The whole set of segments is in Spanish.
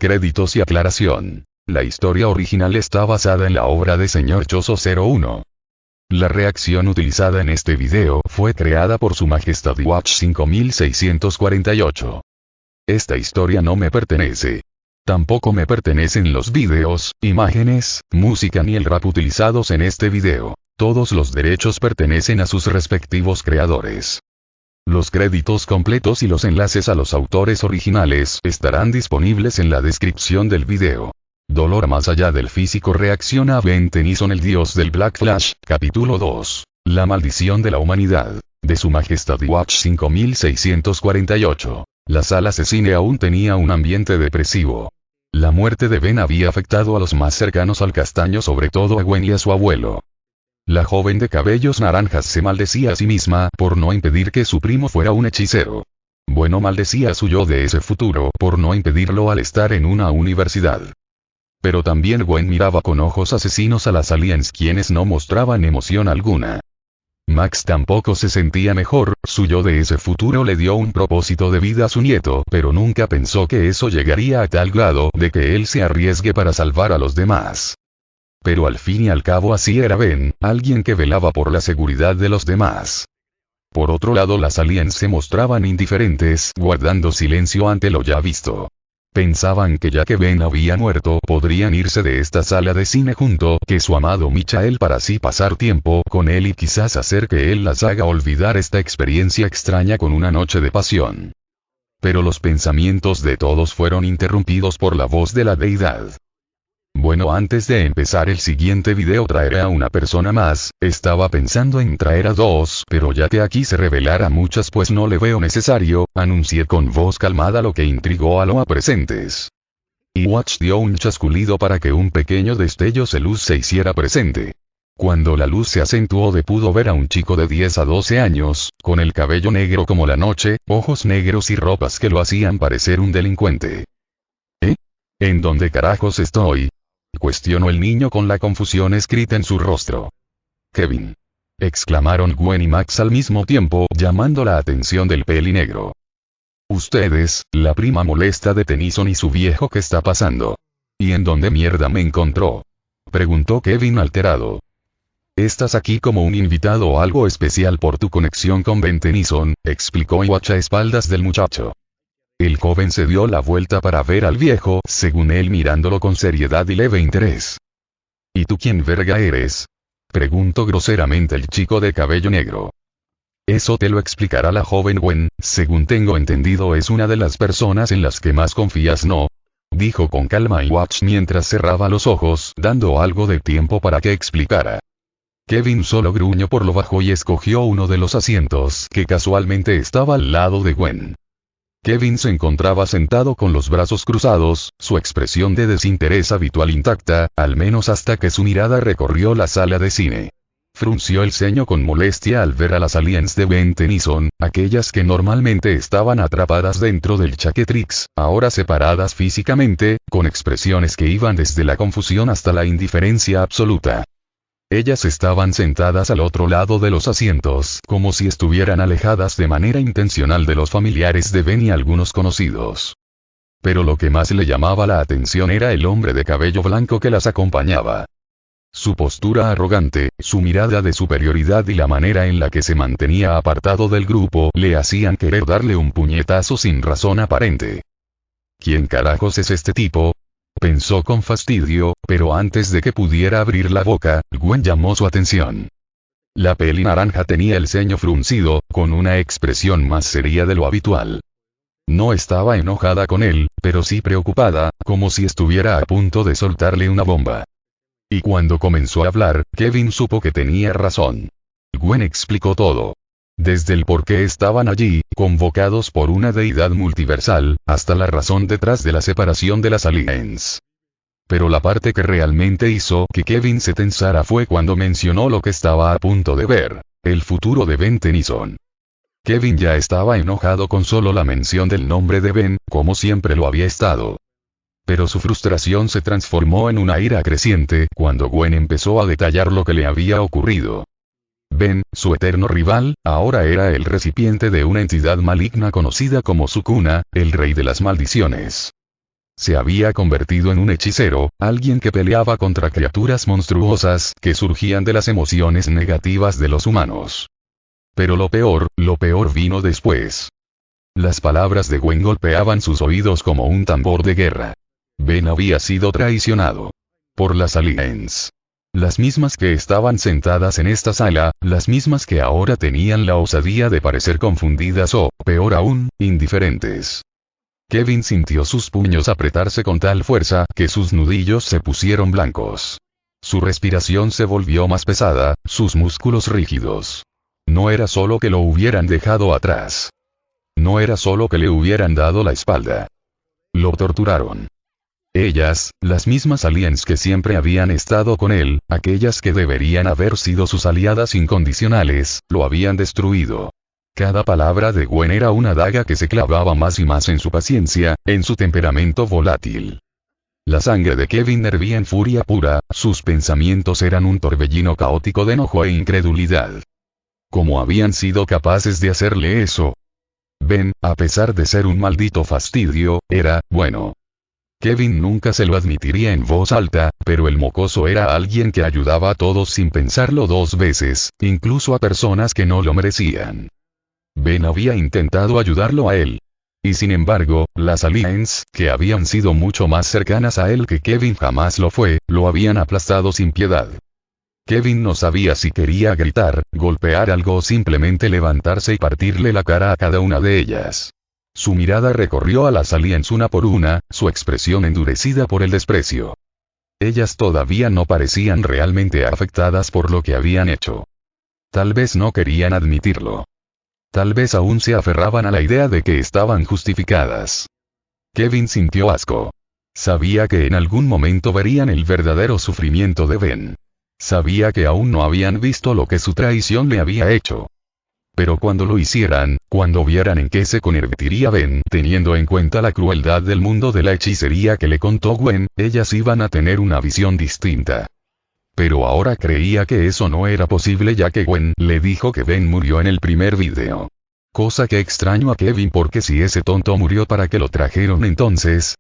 Créditos y aclaración. La historia original está basada en la obra de Sr. Choso 01. La reacción utilizada en este video fue creada por Su Majestad Watch 5648. Esta historia no me pertenece. Tampoco me pertenecen los videos, imágenes, música ni el rap utilizados en este video. Todos los derechos pertenecen a sus respectivos creadores. Los créditos completos y los enlaces a los autores originales estarán disponibles en la descripción del video. Dolor más allá del físico reacciona a Ben Tennyson, el dios del Black Flash, capítulo 2. La maldición de la humanidad, de Su Majestad Watch 5648. La sala de cine aún tenía un ambiente depresivo. La muerte de Ben había afectado a los más cercanos al castaño, sobre todo a Gwen y a su abuelo. La joven de cabellos naranjas se maldecía a sí misma por no impedir que su primo fuera un hechicero. Bueno, maldecía a su yo de ese futuro por no impedirlo al estar en una universidad. Pero también Gwen miraba con ojos asesinos a las aliens, quienes no mostraban emoción alguna. Max tampoco se sentía mejor, su yo de ese futuro le dio un propósito de vida a su nieto, pero nunca pensó que eso llegaría a tal grado de que él se arriesgue para salvar a los demás. Pero al fin y al cabo así era Ben, alguien que velaba por la seguridad de los demás. Por otro lado, las aliens se mostraban indiferentes, guardando silencio ante lo ya visto. Pensaban que ya que Ben había muerto, podrían irse de esta sala de cine junto que su amado Michael para así pasar tiempo con él y quizás hacer que él las haga olvidar esta experiencia extraña con una noche de pasión. Pero los pensamientos de todos fueron interrumpidos por la voz de la deidad. Bueno, antes de empezar el siguiente video traeré a una persona más. Estaba pensando en traer a dos, pero ya que aquí se revelara muchas pues no le veo necesario, anuncié con voz calmada, lo que intrigó a los presentes. Y Watch dio un chasculido para que un pequeño destello de luz se hiciera presente. Cuando la luz se acentuó pudo ver a un chico de 10 a 12 años, con el cabello negro como la noche, ojos negros y ropas que lo hacían parecer un delincuente. ¿Eh? ¿En dónde carajos estoy?, cuestionó el niño con la confusión escrita en su rostro. Kevin, exclamaron Gwen y Max al mismo tiempo, llamando la atención del pelinegro. Ustedes, la prima molesta de Tennyson y su viejo, ¿qué está pasando? ¿Y en dónde mierda me encontró?, preguntó Kevin alterado. Estás aquí como un invitado o algo especial por tu conexión con Ben Tennyson, explicó Watch a espaldas del muchacho. El joven se dio la vuelta para ver al viejo, según él mirándolo con seriedad y leve interés. ¿Y tú quién verga eres?, preguntó groseramente el chico de cabello negro. Eso te lo explicará la joven Gwen, según tengo entendido es una de las personas en las que más confías, ¿no?, dijo con calma Watch mientras cerraba los ojos, dando algo de tiempo para que explicara. Kevin solo gruñó por lo bajo y escogió uno de los asientos que casualmente estaba al lado de Gwen. Kevin se encontraba sentado con los brazos cruzados, su expresión de desinterés habitual intacta, al menos hasta que su mirada recorrió la sala de cine. Frunció el ceño con molestia al ver a las aliens de Ben Tennyson, aquellas que normalmente estaban atrapadas dentro del Chaquetrix, ahora separadas físicamente, con expresiones que iban desde la confusión hasta la indiferencia absoluta. Ellas estaban sentadas al otro lado de los asientos, como si estuvieran alejadas de manera intencional de los familiares de Ben y algunos conocidos. Pero lo que más le llamaba la atención era el hombre de cabello blanco que las acompañaba. Su postura arrogante, su mirada de superioridad y la manera en la que se mantenía apartado del grupo le hacían querer darle un puñetazo sin razón aparente. ¿Quién carajos es este tipo?, pensó con fastidio, pero antes de que pudiera abrir la boca, Gwen llamó su atención. La peli naranja tenía el ceño fruncido, con una expresión más seria de lo habitual. No estaba enojada con él, pero sí preocupada, como si estuviera a punto de soltarle una bomba. Y cuando comenzó a hablar, Kevin supo que tenía razón. Gwen explicó todo. Desde el por qué estaban allí, convocados por una deidad multiversal, hasta la razón detrás de la separación de las aliens. Pero la parte que realmente hizo que Kevin se tensara fue cuando mencionó lo que estaba a punto de ver, el futuro de Ben Tennyson. Kevin ya estaba enojado con solo la mención del nombre de Ben, como siempre lo había estado. Pero su frustración se transformó en una ira creciente cuando Gwen empezó a detallar lo que le había ocurrido. Ben, su eterno rival, ahora era el recipiente de una entidad maligna conocida como Sukuna, el rey de las maldiciones. Se había convertido en un hechicero, alguien que peleaba contra criaturas monstruosas que surgían de las emociones negativas de los humanos. Pero lo peor vino después. Las palabras de Gwen golpeaban sus oídos como un tambor de guerra. Ben había sido traicionado por las aliens. Las mismas que estaban sentadas en esta sala, las mismas que ahora tenían la osadía de parecer confundidas o, peor aún, indiferentes. Kevin sintió sus puños apretarse con tal fuerza que sus nudillos se pusieron blancos. Su respiración se volvió más pesada, sus músculos rígidos. No era solo que lo hubieran dejado atrás. No era solo que le hubieran dado la espalda. Lo torturaron. Ellas, las mismas aliens que siempre habían estado con él, aquellas que deberían haber sido sus aliadas incondicionales, lo habían destruido. Cada palabra de Gwen era una daga que se clavaba más y más en su paciencia, en su temperamento volátil. La sangre de Kevin hervía en furia pura, sus pensamientos eran un torbellino caótico de enojo e incredulidad. ¿Cómo habían sido capaces de hacerle eso? Ben, a pesar de ser un maldito fastidio, era bueno. Kevin nunca se lo admitiría en voz alta, pero el mocoso era alguien que ayudaba a todos sin pensarlo dos veces, incluso a personas que no lo merecían. Ben había intentado ayudarlo a él. Y sin embargo, las aliens, que habían sido mucho más cercanas a él que Kevin jamás lo fue, lo habían aplastado sin piedad. Kevin no sabía si quería gritar, golpear algo o simplemente levantarse y partirle la cara a cada una de ellas. Su mirada recorrió a las aliens una por una, su expresión endurecida por el desprecio. Ellas todavía no parecían realmente afectadas por lo que habían hecho. Tal vez no querían admitirlo. Tal vez aún se aferraban a la idea de que estaban justificadas. Kevin sintió asco. Sabía que en algún momento verían el verdadero sufrimiento de Ben. Sabía que aún no habían visto lo que su traición le había hecho. Pero cuando lo hicieran, cuando vieran en qué se convertiría Ben, teniendo en cuenta la crueldad del mundo de la hechicería que le contó Gwen, ellas iban a tener una visión distinta. Pero ahora creía que eso no era posible ya que Gwen le dijo que Ben murió en el primer video. Cosa que extrañó a Kevin porque si ese tonto murió para qué lo trajeron entonces.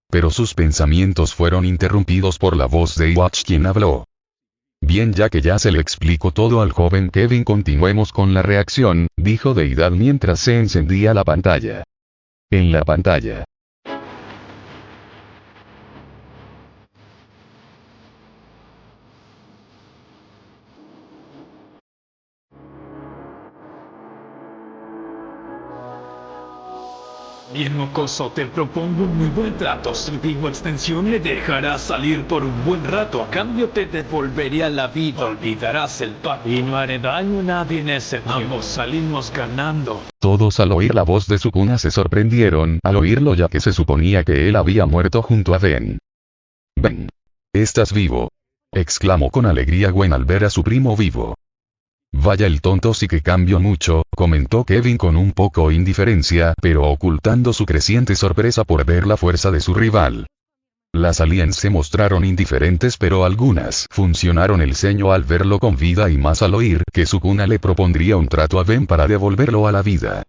Pero sus pensamientos fueron interrumpidos por la voz de Watch quien habló. Bien, ya que ya se le explicó todo al joven Kevin, continuemos con la reacción, dijo Deidad mientras se encendía la pantalla. En la pantalla. Bien mocoso, te propongo un muy buen trato. Si digo extensión le dejarás salir por un buen rato. A cambio te devolvería la vida. Olvidarás el pacto y no haré daño a nadie en ese tiempo. Salimos ganando. Todos al oír la voz de Sukuna se sorprendieron al oírlo ya que se suponía que él había muerto junto a Ben. Ben. ¿Estás vivo? Exclamó con alegría Gwen al ver a su primo vivo. Vaya, el tonto sí que cambió mucho, comentó Kevin con un poco indiferencia, pero ocultando su creciente sorpresa por ver la fuerza de su rival. Las aliens se mostraron indiferentes, pero algunas funcionaron el ceño al verlo con vida y más al oír que Sukuna le propondría un trato a Ben para devolverlo a la vida.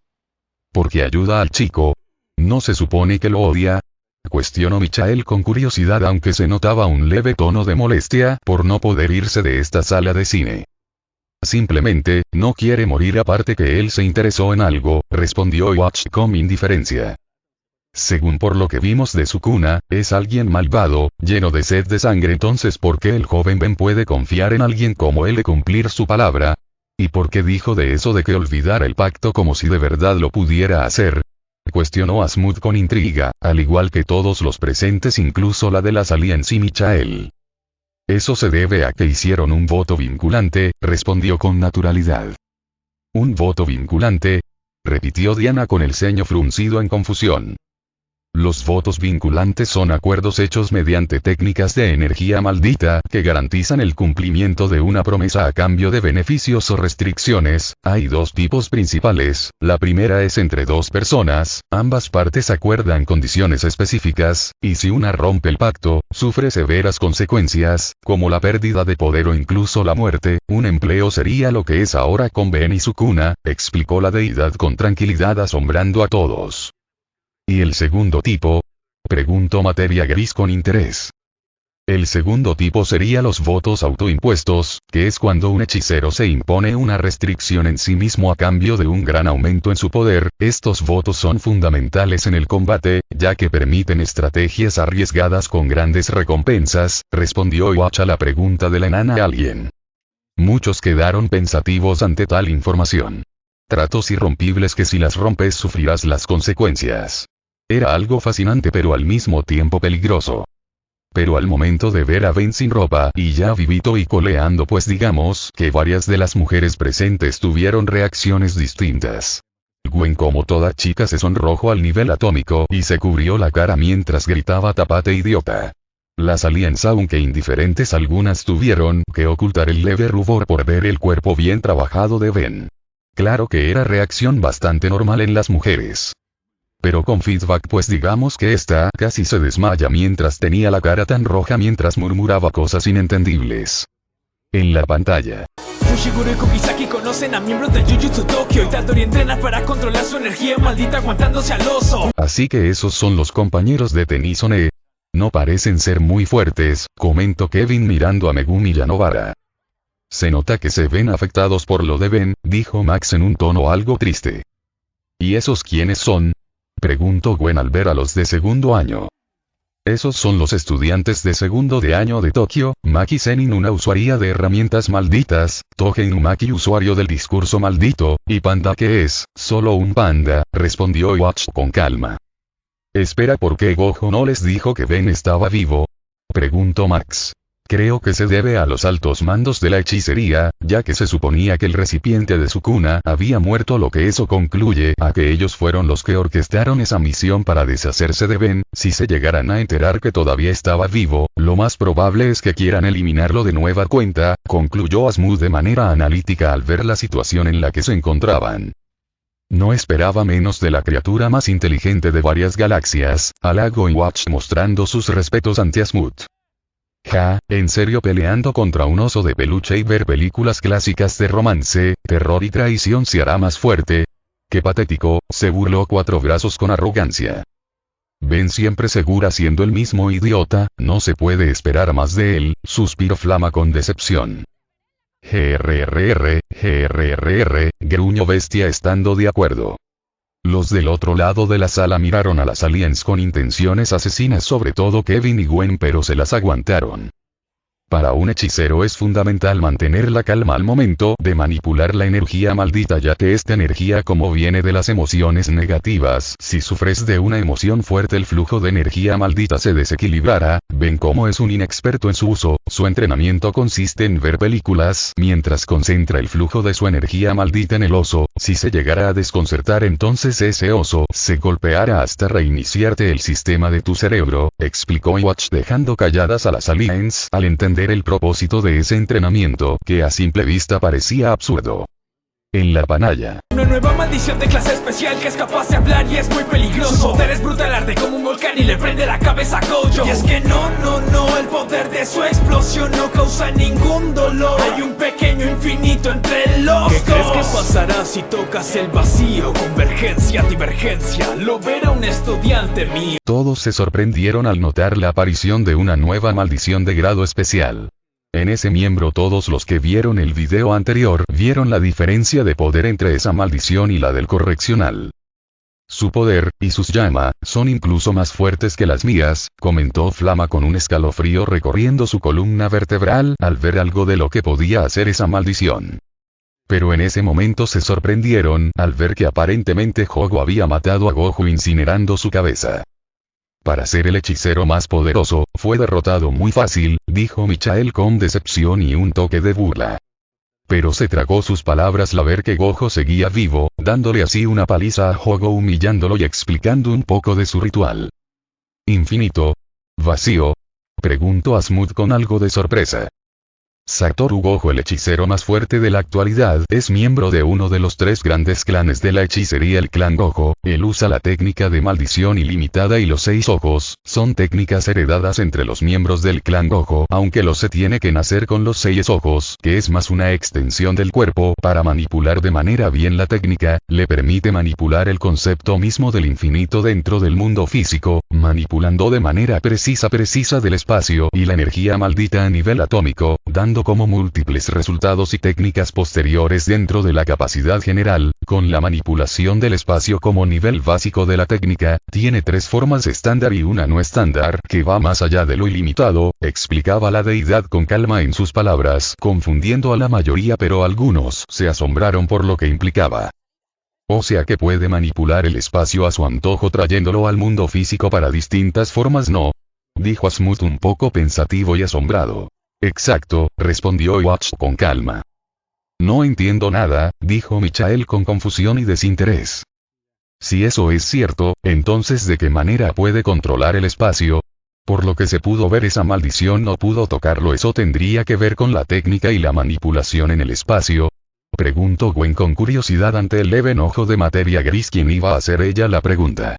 ¿Por qué ayuda al chico? ¿No se supone que lo odia? Cuestionó Michael con curiosidad, aunque se notaba un leve tono de molestia por no poder irse de esta sala de cine. Simplemente, no quiere morir, aparte que él se interesó en algo, respondió Watch con indiferencia. Según por lo que vimos de Sukuna, es alguien malvado, lleno de sed de sangre. Entonces, ¿por qué el joven Ben puede confiar en alguien como él y cumplir su palabra? ¿Y por qué dijo de eso de que olvidara el pacto como si de verdad lo pudiera hacer? Cuestionó Asmund con intriga, al igual que todos los presentes, incluso la de las aliens y Michael. Eso se debe a que hicieron un voto vinculante, respondió con naturalidad. ¿Un voto vinculante?, repitió Diana con el ceño fruncido en confusión. Los votos vinculantes son acuerdos hechos mediante técnicas de energía maldita que garantizan el cumplimiento de una promesa a cambio de beneficios o restricciones. Hay dos tipos principales. La primera es entre dos personas, ambas partes acuerdan condiciones específicas, y si una rompe el pacto, sufre severas consecuencias, como la pérdida de poder o incluso la muerte. Un empleo sería lo que es ahora con Ben y Sukuna, explicó la deidad con tranquilidad, asombrando a todos. Y el segundo tipo, Preguntó Materia Gris con interés. El segundo tipo sería los votos autoimpuestos, que es cuando un hechicero se impone una restricción en sí mismo a cambio de un gran aumento en su poder. Estos votos son fundamentales en el combate, ya que permiten estrategias arriesgadas con grandes recompensas, respondió Watch a la pregunta de la enana alien. Muchos quedaron pensativos ante tal información. Tratos irrompibles que si las rompes sufrirás las consecuencias. Era algo fascinante pero al mismo tiempo peligroso. Pero al momento de ver a Ben sin ropa y ya vivito y coleando, pues digamos que varias de las mujeres presentes tuvieron reacciones distintas. Gwen, como toda chica, se sonrojó al nivel atómico y se cubrió la cara mientras gritaba "tapate, idiota". Las aliens, aunque indiferentes, algunas tuvieron que ocultar el leve rubor por ver el cuerpo bien trabajado de Ben. Claro que era reacción bastante normal en las mujeres. Pero con feedback, pues digamos que esta casi se desmaya mientras tenía la cara tan roja mientras murmuraba cosas inentendibles. En la pantalla. Fushiguro y Kokisaki conocen a miembros del Jujutsu Tokyo y Tadori entrena para controlar su energía maldita aguantándose al oso. Así que esos son los compañeros de Tenizone. No parecen ser muy fuertes, comentó Kevin mirando a Megumi Yanovara. Se nota que se ven afectados por lo de Ben, dijo Max en un tono algo triste. ¿Y esos quiénes son?, preguntó Gwen al ver a los de segundo año. Esos son los estudiantes de segundo de año de Tokio, Maki Zenin, una usuaria de herramientas malditas, Tohei Inumaki, usuario del discurso maldito, y Panda, que es solo un panda, respondió Watch con calma. Espera, ¿por qué Gojo no les dijo que Ben estaba vivo?, preguntó Max. Creo que se debe a los altos mandos de la hechicería, ya que se suponía que el recipiente de su cuna había muerto, lo que eso concluye a que ellos fueron los que orquestaron esa misión para deshacerse de Ben. Si se llegaran a enterar que todavía estaba vivo, lo más probable es que quieran eliminarlo de nueva cuenta, concluyó Asmund de manera analítica al ver la situación en la que se encontraban. No esperaba menos de la criatura más inteligente de varias galaxias, halagó Watch mostrando sus respetos ante Asmund. Ja, ¿en serio peleando contra un oso de peluche y ver películas clásicas de romance, terror y traición se hará más fuerte? ¡Qué patético!, se burló Cuatro Brazos con arrogancia. Ben siempre segura siendo el mismo idiota, no se puede esperar más de él, suspiró Flama con decepción. GRRR, gruñó Bestia estando de acuerdo. Los del otro lado de la sala miraron a las aliens con intenciones asesinas, sobre todo Kevin y Gwen, pero se las aguantaron. Para un hechicero es fundamental mantener la calma al momento de manipular la energía maldita, ya que esta energía, como viene de las emociones negativas, si sufres de una emoción fuerte el flujo de energía maldita se desequilibrará. Ven cómo es un inexperto en su uso, su entrenamiento consiste en ver películas mientras concentra el flujo de su energía maldita en el oso. Si se llegara a desconcertar, entonces ese oso se golpeará hasta reiniciarte el sistema de tu cerebro, explicó Watch, dejando calladas a las aliens al entender el propósito de ese entrenamiento, que a simple vista parecía absurdo. En la pantalla. Una nueva maldición de clase especial que es capaz de hablar y es muy peligroso. Su poder es brutal, arde como un volcán y le prende la cabeza a Gojo. Y es que no, el poder de su explosión no causa ningún dolor. Hay un pequeño infinito entre los ¿Qué dos? ¿Crees que pasará si tocas el vacío? Convergencia, divergencia, lo verá un estudiante mío. Todos se sorprendieron al notar la aparición de una nueva maldición de grado especial. En ese miembro todos los que vieron el video anterior vieron la diferencia de poder entre esa maldición y la del correccional. Su poder, y sus llamas, son incluso más fuertes que las mías, comentó Flama con un escalofrío recorriendo su columna vertebral al ver algo de lo que podía hacer esa maldición. Pero en ese momento se sorprendieron al ver que aparentemente Jogo había matado a Gojo incinerando su cabeza. Para ser el hechicero más poderoso, fue derrotado muy fácil, dijo Michael con decepción y un toque de burla. Pero se tragó sus palabras al ver que Gojo seguía vivo, dándole así una paliza a Jogo, humillándolo y explicando un poco de su ritual. ¿Infinito? ¿Vacío?, preguntó Asmund con algo de sorpresa. Satoru Gojo, el hechicero más fuerte de la actualidad, es miembro de uno de los 3 grandes clanes de la hechicería, el clan Gojo. Él usa la técnica de maldición ilimitada y los 6 ojos, son técnicas heredadas entre los miembros del clan Gojo, aunque lo se tiene que nacer con los 6 ojos, que es más una extensión del cuerpo. Para manipular de manera bien la técnica, le permite manipular el concepto mismo del infinito dentro del mundo físico, manipulando de manera precisa del espacio y la energía maldita a nivel atómico, dando como múltiples resultados y técnicas posteriores dentro de la capacidad general. Con la manipulación del espacio como nivel básico de la técnica, tiene 3 formas estándar y una no estándar, que va más allá de lo ilimitado, explicaba la deidad con calma en sus palabras, confundiendo a la mayoría, pero algunos se asombraron por lo que implicaba. O sea que puede manipular el espacio a su antojo trayéndolo al mundo físico para distintas formas, ¿no? Dijo Asmut un poco pensativo y asombrado. Exacto, respondió Watch con calma. No entiendo nada, dijo Michael con confusión y desinterés. Si eso es cierto, entonces ¿de qué manera puede controlar el espacio? Por lo que se pudo ver, esa maldición no pudo tocarlo. ¿Eso tendría que ver con la técnica y la manipulación en el espacio? Preguntó Gwen con curiosidad ante el leve enojo de Materia Gris, quien iba a hacer ella la pregunta.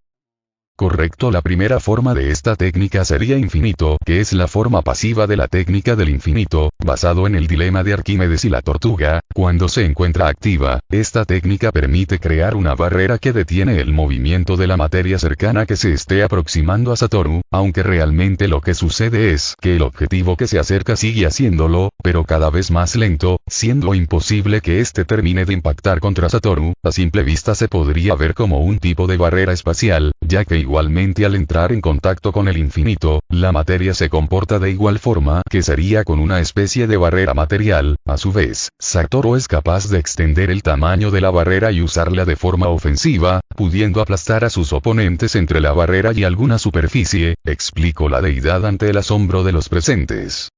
Correcto, la primera forma de esta técnica sería infinito, que es la forma pasiva de la técnica del infinito, basado en el dilema de Arquímedes y la tortuga. Cuando se encuentra activa, esta técnica permite crear una barrera que detiene el movimiento de la materia cercana que se esté aproximando a Satoru, aunque realmente lo que sucede es que el objetivo que se acerca sigue haciéndolo, pero cada vez más lento, siendo imposible que éste termine de impactar contra Satoru. A simple vista se podría ver como un tipo de barrera espacial, ya que igualmente al entrar en contacto con el infinito, la materia se comporta de igual forma, que sería con una especie de barrera material. A su vez, Satoru es capaz de extender el tamaño de la barrera y usarla de forma ofensiva, pudiendo aplastar a sus oponentes entre la barrera y alguna superficie, explicó la deidad ante el asombro de los presentes.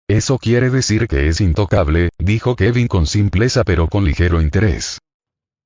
Eso quiere decir que es intocable, dijo Kevin con simpleza pero con ligero interés.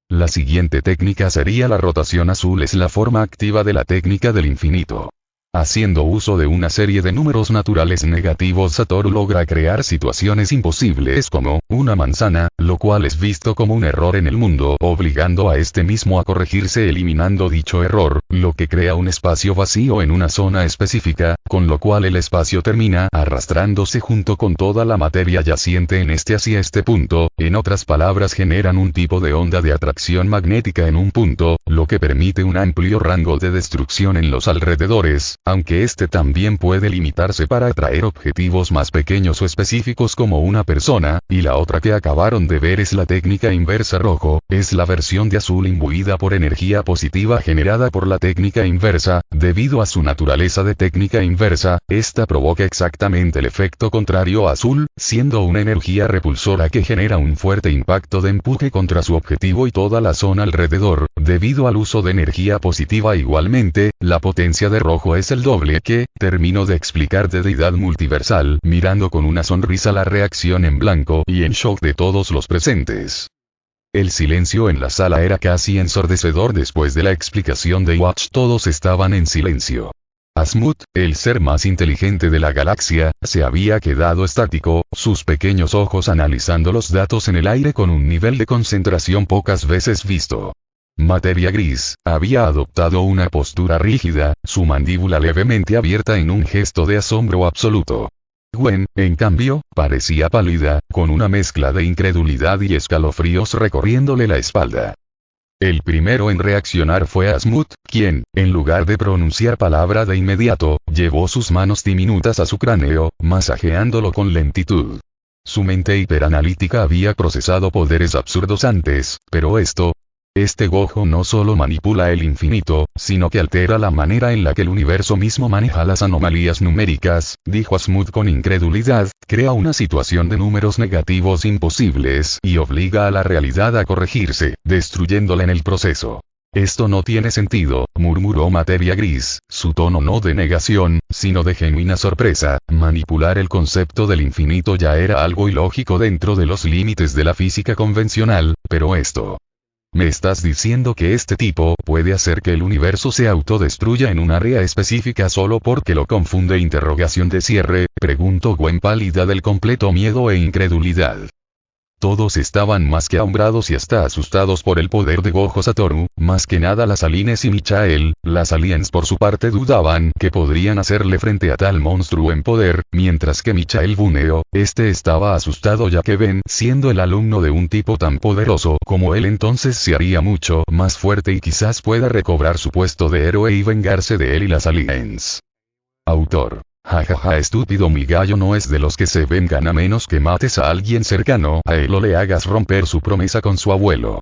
La siguiente técnica sería la rotación azul, es la forma activa de la técnica del infinito. Haciendo uso de una serie de números naturales negativos, Satoru logra crear situaciones imposibles como una manzana, lo cual es visto como un error en el mundo, obligando a este mismo a corregirse eliminando dicho error, lo que crea un espacio vacío en una zona específica, con lo cual el espacio termina arrastrándose junto con toda la materia yaciente en este hacia este punto. En otras palabras, generan un tipo de onda de atracción magnética en un punto, lo que permite un amplio rango de destrucción en los alrededores, aunque este también puede limitarse para atraer objetivos más pequeños o específicos como una persona. Y la otra que acabaron de ver es la técnica inversa rojo, es la versión de azul imbuida por energía positiva generada por la técnica inversa. Debido a su naturaleza de técnica inversa, esta provoca exactamente el efecto contrario a azul, siendo una energía repulsora que genera un fuerte impacto de empuje contra su objetivo y toda la zona alrededor. Debido al uso de energía positiva igualmente, la potencia de rojo es el doble que, termino de explicar de deidad multiversal, mirando con una sonrisa la reacción en blanco y en shock de todos los presentes. El silencio en la sala era casi ensordecedor después de la explicación de Watch. Todos estaban en silencio. Asmut, el ser más inteligente de la galaxia, se había quedado estático, sus pequeños ojos analizando los datos en el aire con un nivel de concentración pocas veces visto. Materia Gris había adoptado una postura rígida, su mandíbula levemente abierta en un gesto de asombro absoluto. Gwen, en cambio, parecía pálida, con una mezcla de incredulidad y escalofríos recorriéndole la espalda. El primero en reaccionar fue Asmut, quien, en lugar de pronunciar palabra de inmediato, llevó sus manos diminutas a su cráneo, masajeándolo con lentitud. Su mente hiperanalítica había procesado poderes absurdos antes, pero este Gojo no solo manipula el infinito, sino que altera la manera en la que el universo mismo maneja las anomalías numéricas, dijo Asmut con incredulidad, crea una situación de números negativos imposibles y obliga a la realidad a corregirse, destruyéndola en el proceso. Esto no tiene sentido, murmuró Materia Gris, su tono no de negación, sino de genuina sorpresa. Manipular el concepto del infinito ya era algo ilógico dentro de los límites de la física convencional, pero esto ¿Me estás diciendo que este tipo puede hacer que el universo se autodestruya en un área específica solo porque lo confunde? Interrogación de cierre, preguntó Gwen pálida del completo miedo e incredulidad. Todos estaban más que asombrados y hasta asustados por el poder de Gojo Satoru, más que nada las Alines y Michael. Las aliens por su parte dudaban que podrían hacerle frente a tal monstruo en poder, mientras que Michael Buneo, estaba asustado ya que Ben, siendo el alumno de un tipo tan poderoso como él, entonces se haría mucho más fuerte y quizás pueda recobrar su puesto de héroe y vengarse de él y las aliens. Autor. Jajaja, estúpido, mi gallo no es de los que se vengan a menos que mates a alguien cercano a él o le hagas romper su promesa con su abuelo.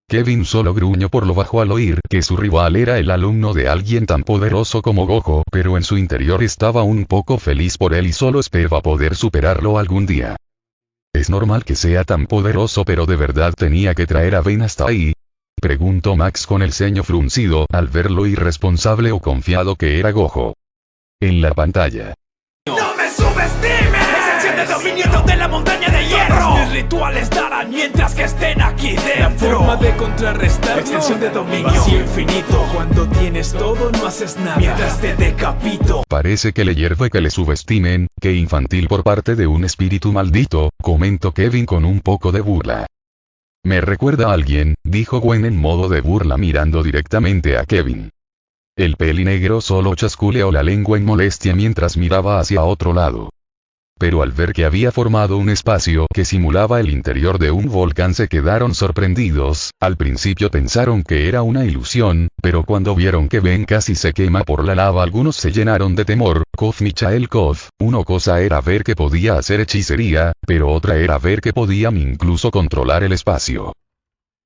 Kevin solo gruñó por lo bajo al oír que su rival era el alumno de alguien tan poderoso como Gojo, pero en su interior estaba un poco feliz por él y solo esperaba poder superarlo algún día. ¿Es normal que sea tan poderoso, pero de verdad tenía que traer a Ben hasta ahí? Preguntó Max con el ceño fruncido al ver lo irresponsable o confiado que era Gojo. En la pantalla. ¡No me subestimes! Esencia de dominio de la montaña de hierro. Todos mis rituales darán mientras que estén aquí dentro. La forma de contrarrestar extensión de dominio. Vacío infinito. Cuando tienes todo no haces nada. Mientras te decapito. Parece que le hierve que le subestimen. Qué infantil por parte de un espíritu maldito, comentó Kevin con un poco de burla. Me recuerda a alguien, dijo Gwen en modo de burla mirando directamente a Kevin. El pelinegro solo chasculeó la lengua en molestia mientras miraba hacia otro lado. Pero al ver que había formado un espacio que simulaba el interior de un volcán se quedaron sorprendidos. Al principio pensaron que era una ilusión, pero cuando vieron que Ben casi se quema por la lava algunos se llenaron de temor. Michael Kof, una cosa era ver que podía hacer hechicería, pero otra era ver que podían incluso controlar el espacio.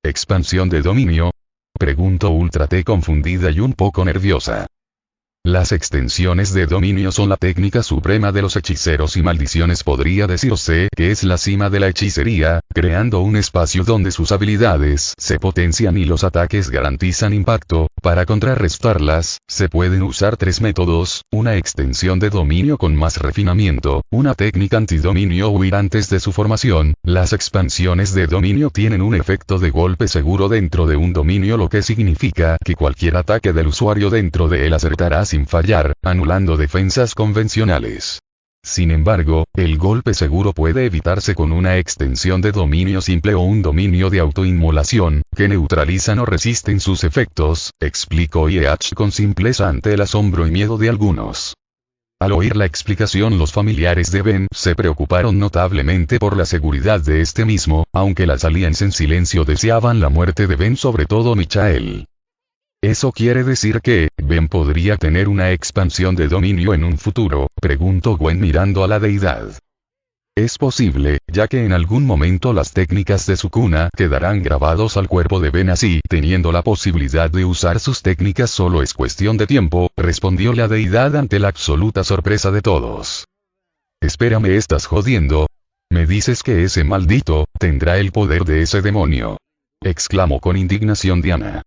¿Expansión de dominio? Preguntó Ultra T confundida y un poco nerviosa. Las extensiones de dominio son la técnica suprema de los hechiceros y maldiciones. Podría decirse que es la cima de la hechicería, creando un espacio donde sus habilidades se potencian y los ataques garantizan impacto. Para contrarrestarlas, se pueden usar tres métodos: una extensión de dominio con más refinamiento, una técnica antidominio o huir antes de su formación. Las expansiones de dominio tienen un efecto de golpe seguro dentro de un dominio, lo que significa que cualquier ataque del usuario dentro de él acertará sin fallar, anulando defensas convencionales. Sin embargo, el golpe seguro puede evitarse con una extensión de dominio simple o un dominio de autoinmolación, que neutralizan o resisten sus efectos, explicó Yeach con simpleza ante el asombro y miedo de algunos. Al oír la explicación, los familiares de Ben se preocuparon notablemente por la seguridad de este mismo, aunque las aliens en silencio deseaban la muerte de Ben, sobre todo Michael. ¿Eso quiere decir que Ben podría tener una expansión de dominio en un futuro?, preguntó Gwen mirando a la deidad. Es posible, ya que en algún momento las técnicas de Sukuna quedarán grabados al cuerpo de Ben, así teniendo la posibilidad de usar sus técnicas solo es cuestión de tiempo, respondió la deidad ante la absoluta sorpresa de todos. Espérame, ¿estás jodiendo? ¿Me dices que ese maldito tendrá el poder de ese demonio?, exclamó con indignación Diana.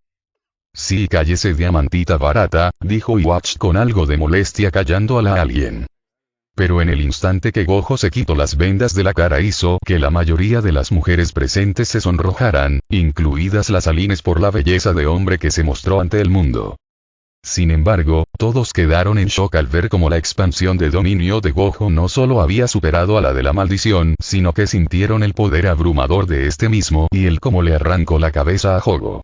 Sí, cállese, diamantita barata, dijo Iwatch con algo de molestia callando a la alien. Pero en el instante que Gojo se quitó las vendas de la cara hizo que la mayoría de las mujeres presentes se sonrojaran, incluidas las alines, por la belleza de hombre que se mostró ante el mundo. Sin embargo, todos quedaron en shock al ver cómo la expansión de dominio de Gojo no solo había superado a la de la maldición, sino que sintieron el poder abrumador de este mismo y el cómo le arrancó la cabeza a Jogo.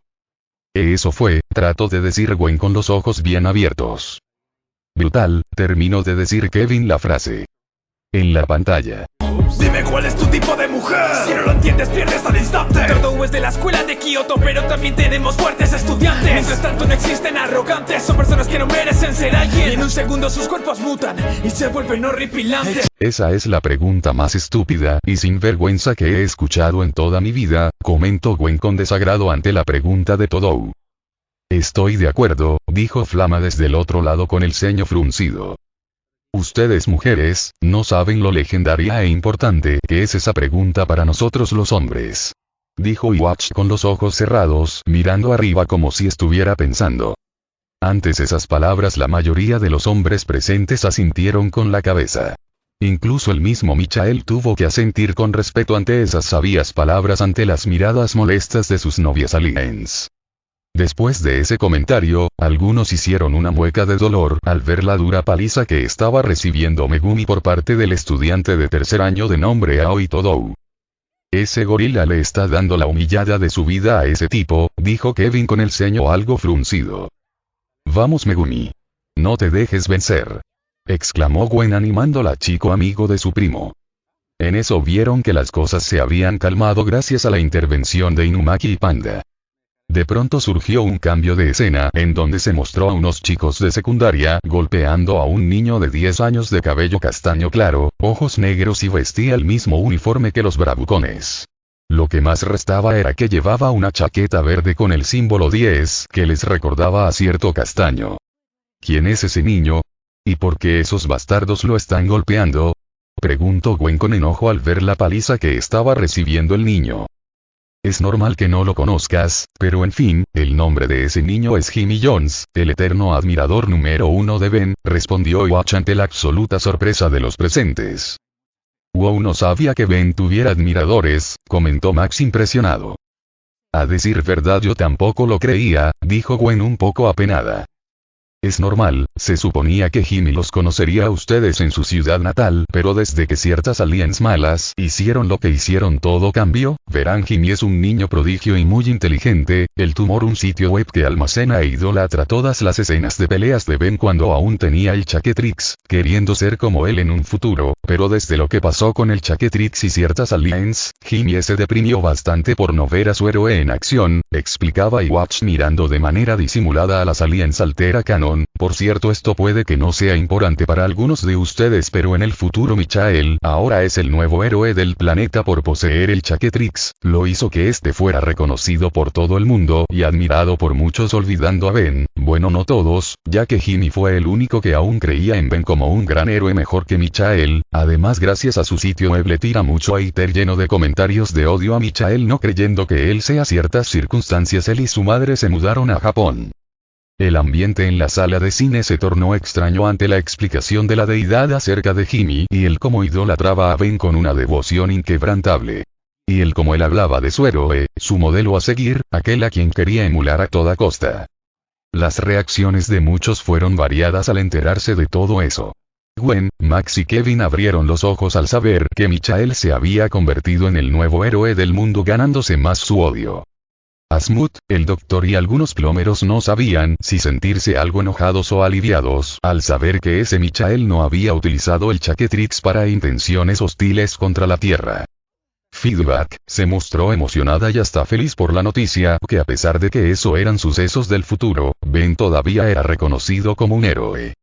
Eso fue, trató de decir Gwen con los ojos bien abiertos. Brutal, terminó de decir Kevin la frase. En la pantalla. Dime cuál es tu tipo de mujer. Si no lo entiendes pierdes al instante. Todo es de la escuela de Kioto, pero también tenemos fuertes estudiantes. Mientras tanto no existen arrogantes, son personas que no merecen ser alguien. Y en un segundo sus cuerpos mutan y se vuelven horripilantes. Esa es la pregunta más estúpida y sinvergüenza que he escuchado en toda mi vida, comentó Gwen con desagrado ante la pregunta de Todou. Estoy de acuerdo, dijo Flama desde el otro lado con el ceño fruncido. Ustedes mujeres, no saben lo legendaria e importante que es esa pregunta para nosotros los hombres. Dijo Iwatch con los ojos cerrados, mirando arriba como si estuviera pensando. Antes esas palabras la mayoría de los hombres presentes asintieron con la cabeza. Incluso el mismo Michael tuvo que asentir con respeto ante esas sabias palabras ante las miradas molestas de sus novias aliens. Después de ese comentario, algunos hicieron una mueca de dolor al ver la dura paliza que estaba recibiendo Megumi por parte del estudiante de tercer año de nombre Aoi Todou. Ese gorila le está dando la humillada de su vida a ese tipo, dijo Kevin con el ceño algo fruncido. Vamos Megumi. No te dejes vencer. Exclamó Gwen animando al chico amigo de su primo. En eso vieron que las cosas se habían calmado gracias a la intervención de Inumaki y Panda. De pronto surgió un cambio de escena en donde se mostró a unos chicos de secundaria golpeando a un niño de 10 años de cabello castaño claro, ojos negros y vestía el mismo uniforme que los bravucones. Lo que más restaba era que llevaba una chaqueta verde con el símbolo 10 que les recordaba a cierto castaño. ¿Quién es ese niño? ¿Y por qué esos bastardos lo están golpeando? Preguntó Gwen con enojo al ver la paliza que estaba recibiendo el niño. Es normal que no lo conozcas, pero en fin, el nombre de ese niño es Jimmy Jones, el eterno admirador número 1 de Ben, respondió Watch ante la absoluta sorpresa de los presentes. Wow, no sabía que Ben tuviera admiradores, comentó Max impresionado. A decir verdad yo tampoco lo creía, dijo Gwen un poco apenada. Es normal, se suponía que Jimmy los conocería a ustedes en su ciudad natal, pero desde que ciertas aliens malas hicieron lo que hicieron todo cambió. Verán, Jimmy es un niño prodigio y muy inteligente, el tumor un sitio web que almacena e idolatra todas las escenas de peleas de Ben cuando aún tenía el Chaquetrix, queriendo ser como él en un futuro, pero desde lo que pasó con el Chaquetrix y ciertas aliens, Jimmy se deprimió bastante por no ver a su héroe en acción, explicaba Watch mirando de manera disimulada a las aliens Altera Canon. Por cierto, esto puede que no sea importante para algunos de ustedes, pero en el futuro Michael ahora es el nuevo héroe del planeta por poseer el Chaquetrix, lo hizo que este fuera reconocido por todo el mundo y admirado por muchos, olvidando a Ben, bueno, no todos, ya que Jimmy fue el único que aún creía en Ben como un gran héroe mejor que Michael. Además, gracias a su sitio web le tira mucho hater lleno de comentarios de odio a Michael, no creyendo que él sea ciertas circunstancias. Él y su madre se mudaron a Japón. El ambiente en la sala de cine se tornó extraño ante la explicación de la deidad acerca de Jimmy y el cómo idolatraba a Ben con una devoción inquebrantable. Y el cómo él hablaba de su héroe, su modelo a seguir, aquel a quien quería emular a toda costa. Las reacciones de muchos fueron variadas al enterarse de todo eso. Gwen, Max y Kevin abrieron los ojos al saber que Michael se había convertido en el nuevo héroe del mundo, ganándose más su odio. Asmuth, el doctor y algunos plomeros no sabían si sentirse algo enojados o aliviados al saber que ese Michael no había utilizado el Chaquetrix para intenciones hostiles contra la Tierra. Feedback se mostró emocionada y hasta feliz por la noticia que, a pesar de que eso eran sucesos del futuro, Ben todavía era reconocido como un héroe.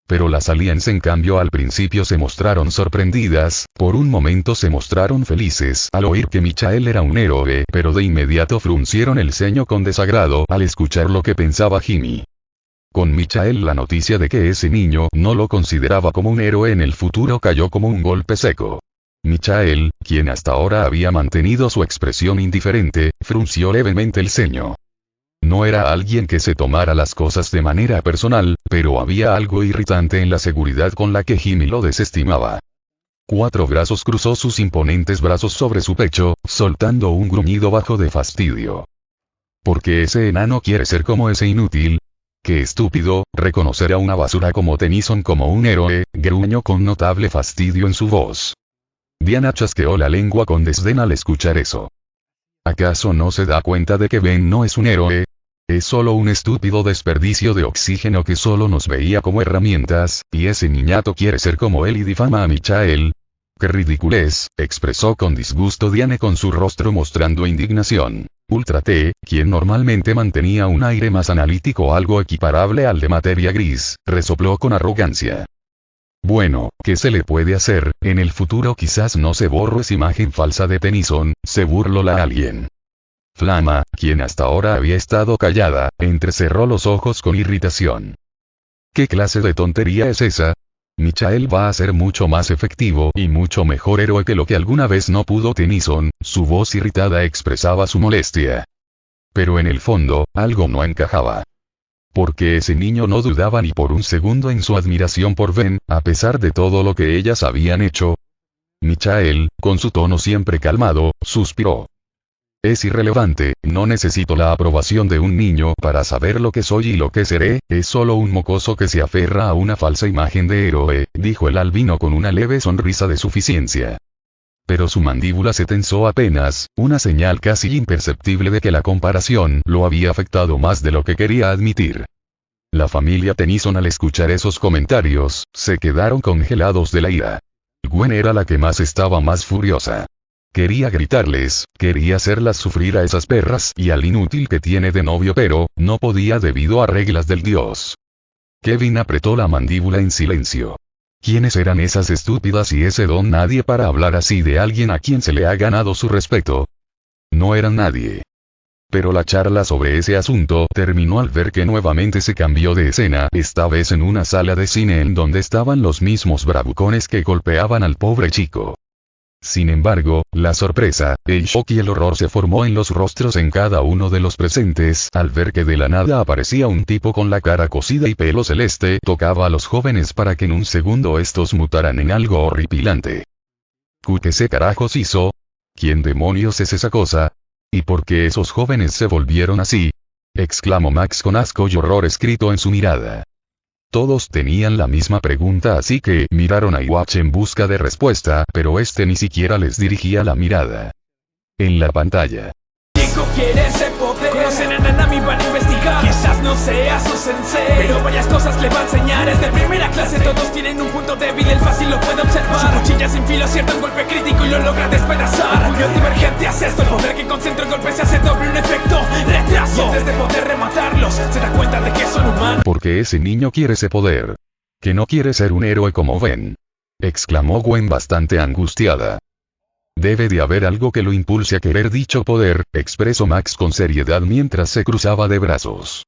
Pero las aliens en cambio al principio se mostraron sorprendidas, por un momento se mostraron felices al oír que Michael era un héroe, pero de inmediato fruncieron el ceño con desagrado al escuchar lo que pensaba Jimmy. Con Michael la noticia de que ese niño no lo consideraba como un héroe en el futuro cayó como un golpe seco. Michael, quien hasta ahora había mantenido su expresión indiferente, frunció levemente el ceño. No era alguien que se tomara las cosas de manera personal, pero había algo irritante en la seguridad con la que Jimmy lo desestimaba. 4 brazos cruzó sus imponentes brazos sobre su pecho, soltando un gruñido bajo de fastidio. ¿Por qué ese enano quiere ser como ese inútil? ¡Qué estúpido! Reconocer a una basura como Tennyson como un héroe, gruñó con notable fastidio en su voz. Diana chasqueó la lengua con desdén al escuchar eso. ¿Acaso no se da cuenta de que Ben no es un héroe? Es solo un estúpido desperdicio de oxígeno que solo nos veía como herramientas, y ese niñato quiere ser como él y difama a Michael. ¡Qué ridiculez!, expresó con disgusto Diane con su rostro mostrando indignación. Ultra T, quien normalmente mantenía un aire más analítico algo equiparable al de materia gris, resopló con arrogancia. Bueno, ¿qué se le puede hacer? En el futuro quizás no se borre esa imagen falsa de Tennyson, se burló la alien. Flama, quien hasta ahora había estado callada, entrecerró los ojos con irritación. ¿Qué clase de tontería es esa? Michael va a ser mucho más efectivo y mucho mejor héroe que lo que alguna vez no pudo Tennyson, su voz irritada expresaba su molestia. Pero en el fondo, algo no encajaba. Porque ese niño no dudaba ni por un segundo en su admiración por Ven, a pesar de todo lo que ellas habían hecho. Michael, con su tono siempre calmado, suspiró. Es irrelevante, no necesito la aprobación de un niño para saber lo que soy y lo que seré, es solo un mocoso que se aferra a una falsa imagen de héroe, dijo el albino con una leve sonrisa de suficiencia. Pero su mandíbula se tensó apenas, una señal casi imperceptible de que la comparación lo había afectado más de lo que quería admitir. La familia Tennyson al escuchar esos comentarios, se quedaron congelados de la ira. Gwen era la que estaba más furiosa. Quería gritarles, quería hacerlas sufrir a esas perras y al inútil que tiene de novio, pero no podía debido a reglas del dios. Kevin apretó la mandíbula en silencio. ¿Quiénes eran esas estúpidas y ese don nadie para hablar así de alguien a quien se le ha ganado su respeto? No eran nadie. Pero la charla sobre ese asunto terminó al ver que nuevamente se cambió de escena, esta vez en una sala de cine en donde estaban los mismos bravucones que golpeaban al pobre chico. Sin embargo, la sorpresa, el shock y el horror se formó en los rostros en cada uno de los presentes al ver que de la nada aparecía un tipo con la cara cocida y pelo celeste, tocaba a los jóvenes para que en un segundo estos mutaran en algo horripilante. ¿Qué se carajos hizo? ¿Quién demonios es esa cosa? ¿Y por qué esos jóvenes se volvieron así? Exclamó Max con asco y horror escrito en su mirada. Todos tenían la misma pregunta, así que miraron a Iwatch en busca de respuesta, pero este ni siquiera les dirigía la mirada. En la pantalla. Chico quiere ese poder. Conocen a Nanami, van a investigar. Quizás no sea su sensei, pero varias cosas le va a enseñar. Es de primera clase, todos tienen un punto débil, el fácil lo puede observar. Su cuchilla sin filo acierta un golpe crítico y lo logra despedazar. Orgullo divergente hace esto, el poder que concentra el golpe se hace doble, un efecto retraso. Y antes de poder rematarlos, se da cuenta de que son humanos. Porque ese niño quiere ese poder. Que no quiere ser un héroe como Ven. Exclamó Gwen bastante angustiada. Debe de haber algo que lo impulse a querer dicho poder, expresó Max con seriedad mientras se cruzaba de brazos.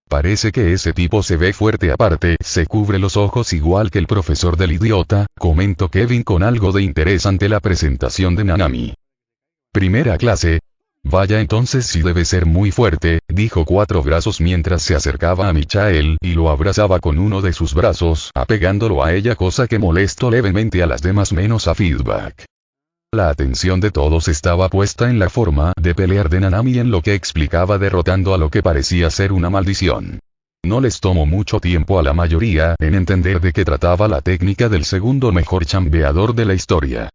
Parece que ese tipo se ve fuerte, aparte, se cubre los ojos igual que el profesor del idiota, comentó Kevin con algo de interés ante la presentación de Nanami. Primera clase. Vaya, entonces sí debe ser muy fuerte, dijo Cuatro Brazos mientras se acercaba a Michael y lo abrazaba con uno de sus brazos, apegándolo a ella, cosa que molestó levemente a las demás menos a Feedback. La atención de todos estaba puesta en la forma de pelear de Nanami, en lo que explicaba derrotando a lo que parecía ser una maldición. No les tomó mucho tiempo a la mayoría en entender de qué trataba la técnica del segundo mejor chambeador de la historia.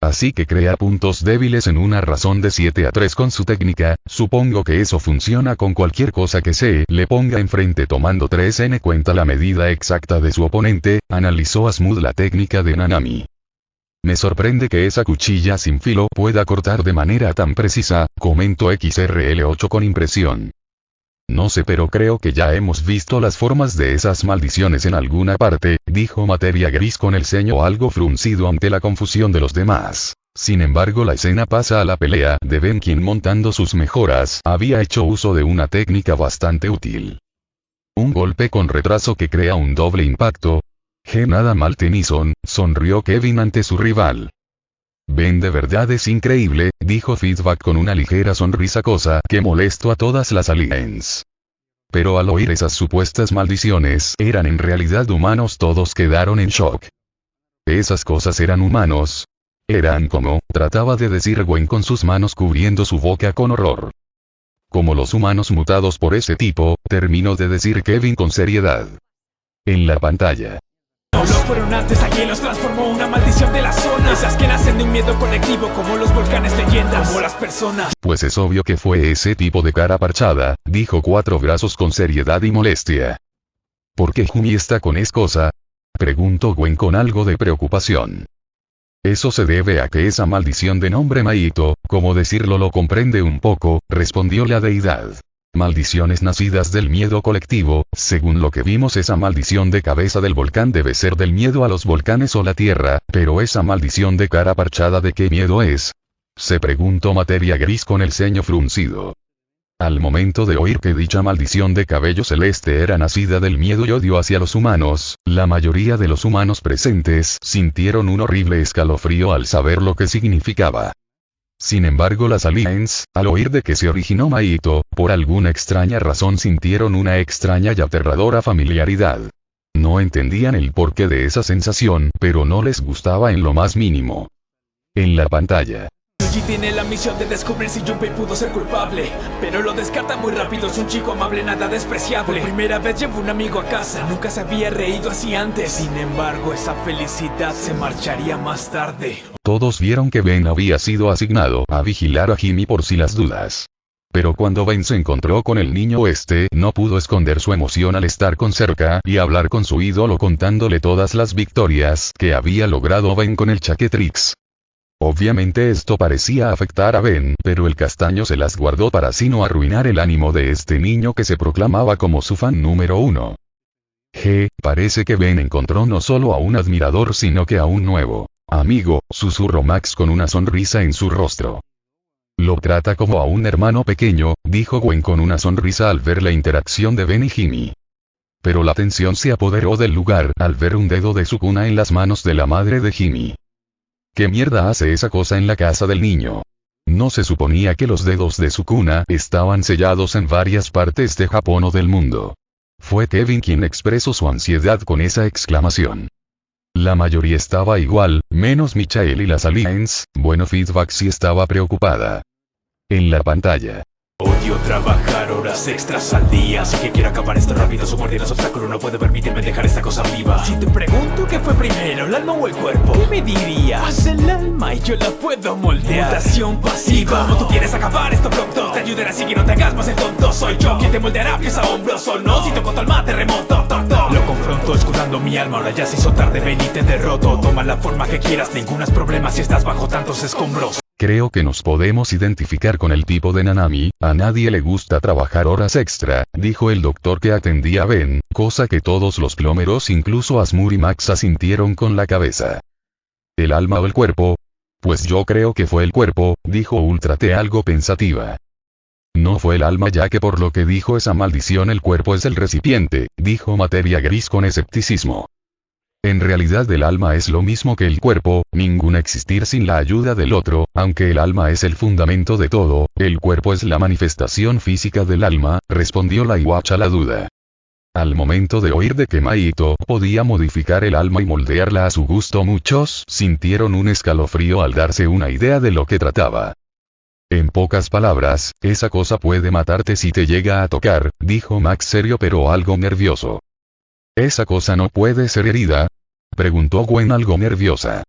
Así que crea puntos débiles en una razón de 7-3 con su técnica, supongo que eso funciona con cualquier cosa que se le ponga enfrente tomando 3 en cuenta la medida exacta de su oponente, analizó Asmud la técnica de Nanami. Me sorprende que esa cuchilla sin filo pueda cortar de manera tan precisa, comentó XRL8 con impresión. No sé, pero creo que ya hemos visto las formas de esas maldiciones en alguna parte, dijo Materia Gris con el ceño algo fruncido ante la confusión de los demás. Sin embargo, la escena pasa a la pelea de Ben, quien montando sus mejoras había hecho uso de una técnica bastante útil. Un golpe con retraso que crea un doble impacto. Nada mal, Tennyson, sonrió Kevin ante su rival. Ben de verdad es increíble, dijo Feedback con una ligera sonrisa, cosa que molestó a todas las aliens. Pero al oír esas supuestas maldiciones eran en realidad humanos, todos quedaron en shock. ¿Esas cosas eran humanos? Eran como, trataba de decir Gwen con sus manos cubriendo su boca con horror. Como los humanos mutados por ese tipo, terminó de decir Kevin con seriedad. En la pantalla. No lo fueron antes, aquí los transformó una maldición de la zona. Esas que nacen de un miedo colectivo como los volcanes, leyendas, como las personas. Pues es obvio que fue ese tipo de cara parchada, dijo Cuatro Brazos con seriedad y molestia. ¿Por qué Jumi está con esa cosa? Preguntó Gwen con algo de preocupación. Eso se debe a que esa maldición de nombre Maito, como decirlo, lo comprende un poco, respondió la deidad. Maldiciones nacidas del miedo colectivo, según lo que vimos esa maldición de cabeza del volcán debe ser del miedo a los volcanes o la tierra, pero esa maldición de cara parchada ¿de qué miedo es? Se preguntó Materia Gris con el ceño fruncido. Al momento de oír que dicha maldición de cabello celeste era nacida del miedo y odio hacia los humanos, la mayoría de los humanos presentes sintieron un horrible escalofrío al saber lo que significaba. Sin embargo las aliens, al oír de que se originó Maito, por alguna extraña razón sintieron una extraña y aterradora familiaridad. No entendían el porqué de esa sensación, pero no les gustaba en lo más mínimo. En la pantalla. Yuji tiene la misión de descubrir si Junpei pudo ser culpable, pero lo descarta muy rápido, es un chico amable, nada despreciable. Por primera vez llevó un amigo a casa, nunca se había reído así antes. Sin embargo, esa felicidad se marcharía más tarde. Todos vieron que Ben había sido asignado a vigilar a Jimmy por si las dudas. Pero cuando Ben se encontró con el niño no pudo esconder su emoción al estar con cerca y hablar con su ídolo contándole todas las victorias que había logrado Ben con el Chaquetrix. Obviamente esto parecía afectar a Ben, pero el castaño se las guardó para así no arruinar el ánimo de este niño que se proclamaba como su fan número 1. Parece que Ben encontró no solo a un admirador sino que a un nuevo amigo, susurró Max con una sonrisa en su rostro. Lo trata como a un hermano pequeño, dijo Gwen con una sonrisa al ver la interacción de Ben y Jimmy. Pero la tensión se apoderó del lugar al ver un dedo de Sukuna en las manos de la madre de Jimmy. ¿Qué mierda hace esa cosa en la casa del niño? ¿No se suponía que los dedos de Sukuna estaban sellados en varias partes de Japón o del mundo? Fue Kevin quien expresó su ansiedad con esa exclamación. La mayoría estaba igual, menos Michael y las aliens, bueno Feedback sí estaba preocupada. En la pantalla. Odio trabajar horas extras al día, así que quiero acabar esto rápido. Su muerte no es obstáculo, no puede permitirme dejar esta cosa viva. Si te pregunto qué fue primero, el alma o el cuerpo, ¿qué me dirías? Pues el alma y yo la puedo moldear. Mutación pasiva. ¿Cómo tú quieres acabar esto pronto? Te ayudaré así que no te hagas más el tonto. Soy yo quien te moldeará pies a hombros o no. Si toco tu alma terremoto, lo confronto escudando mi alma. Ahora ya se hizo tarde, ven y te derroto. Toma la forma que quieras, ninguno es problema si estás bajo tantos escombros. Creo que nos podemos identificar con el tipo de Nanami, a nadie le gusta trabajar horas extra, dijo el doctor que atendía a Ben, cosa que todos los plomeros incluso Asmur y Max asintieron con la cabeza. ¿El alma o el cuerpo? Pues yo creo que fue el cuerpo, dijo Ultra T algo pensativa. No fue el alma ya que por lo que dijo esa maldición el cuerpo es el recipiente, dijo Materia Gris con escepticismo. En realidad el alma es lo mismo que el cuerpo, ningún existir sin la ayuda del otro, aunque el alma es el fundamento de todo, el cuerpo es la manifestación física del alma, respondió la Iwacha la duda. Al momento de oír de que Maito podía modificar el alma y moldearla a su gusto, muchos sintieron un escalofrío al darse una idea de lo que trataba. En pocas palabras, esa cosa puede matarte si te llega a tocar, dijo Max serio pero algo nervioso. ¿Esa cosa no puede ser herida? Preguntó Gwen algo nerviosa.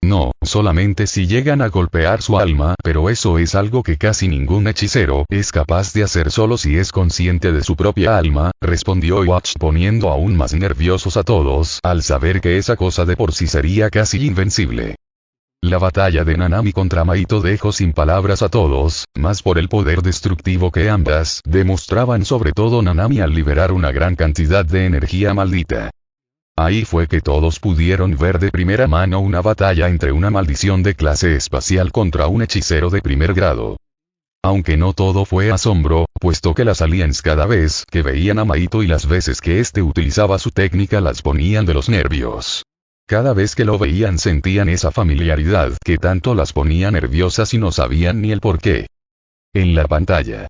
No, solamente si llegan a golpear su alma, pero eso es algo que casi ningún hechicero es capaz de hacer solo si es consciente de su propia alma, respondió Watch poniendo aún más nerviosos a todos al saber que esa cosa de por sí sería casi invencible. La batalla de Nanami contra Maito dejó sin palabras a todos, más por el poder destructivo que ambas demostraban, sobre todo Nanami al liberar una gran cantidad de energía maldita. Ahí fue que todos pudieron ver de primera mano una batalla entre una maldición de clase espacial contra un hechicero de primer grado. Aunque no todo fue asombro, puesto que las aliens cada vez que veían a Maito y las veces que éste utilizaba su técnica las ponían de los nervios. Cada vez que lo veían sentían esa familiaridad que tanto las ponía nerviosas y no sabían ni el por qué. En la pantalla.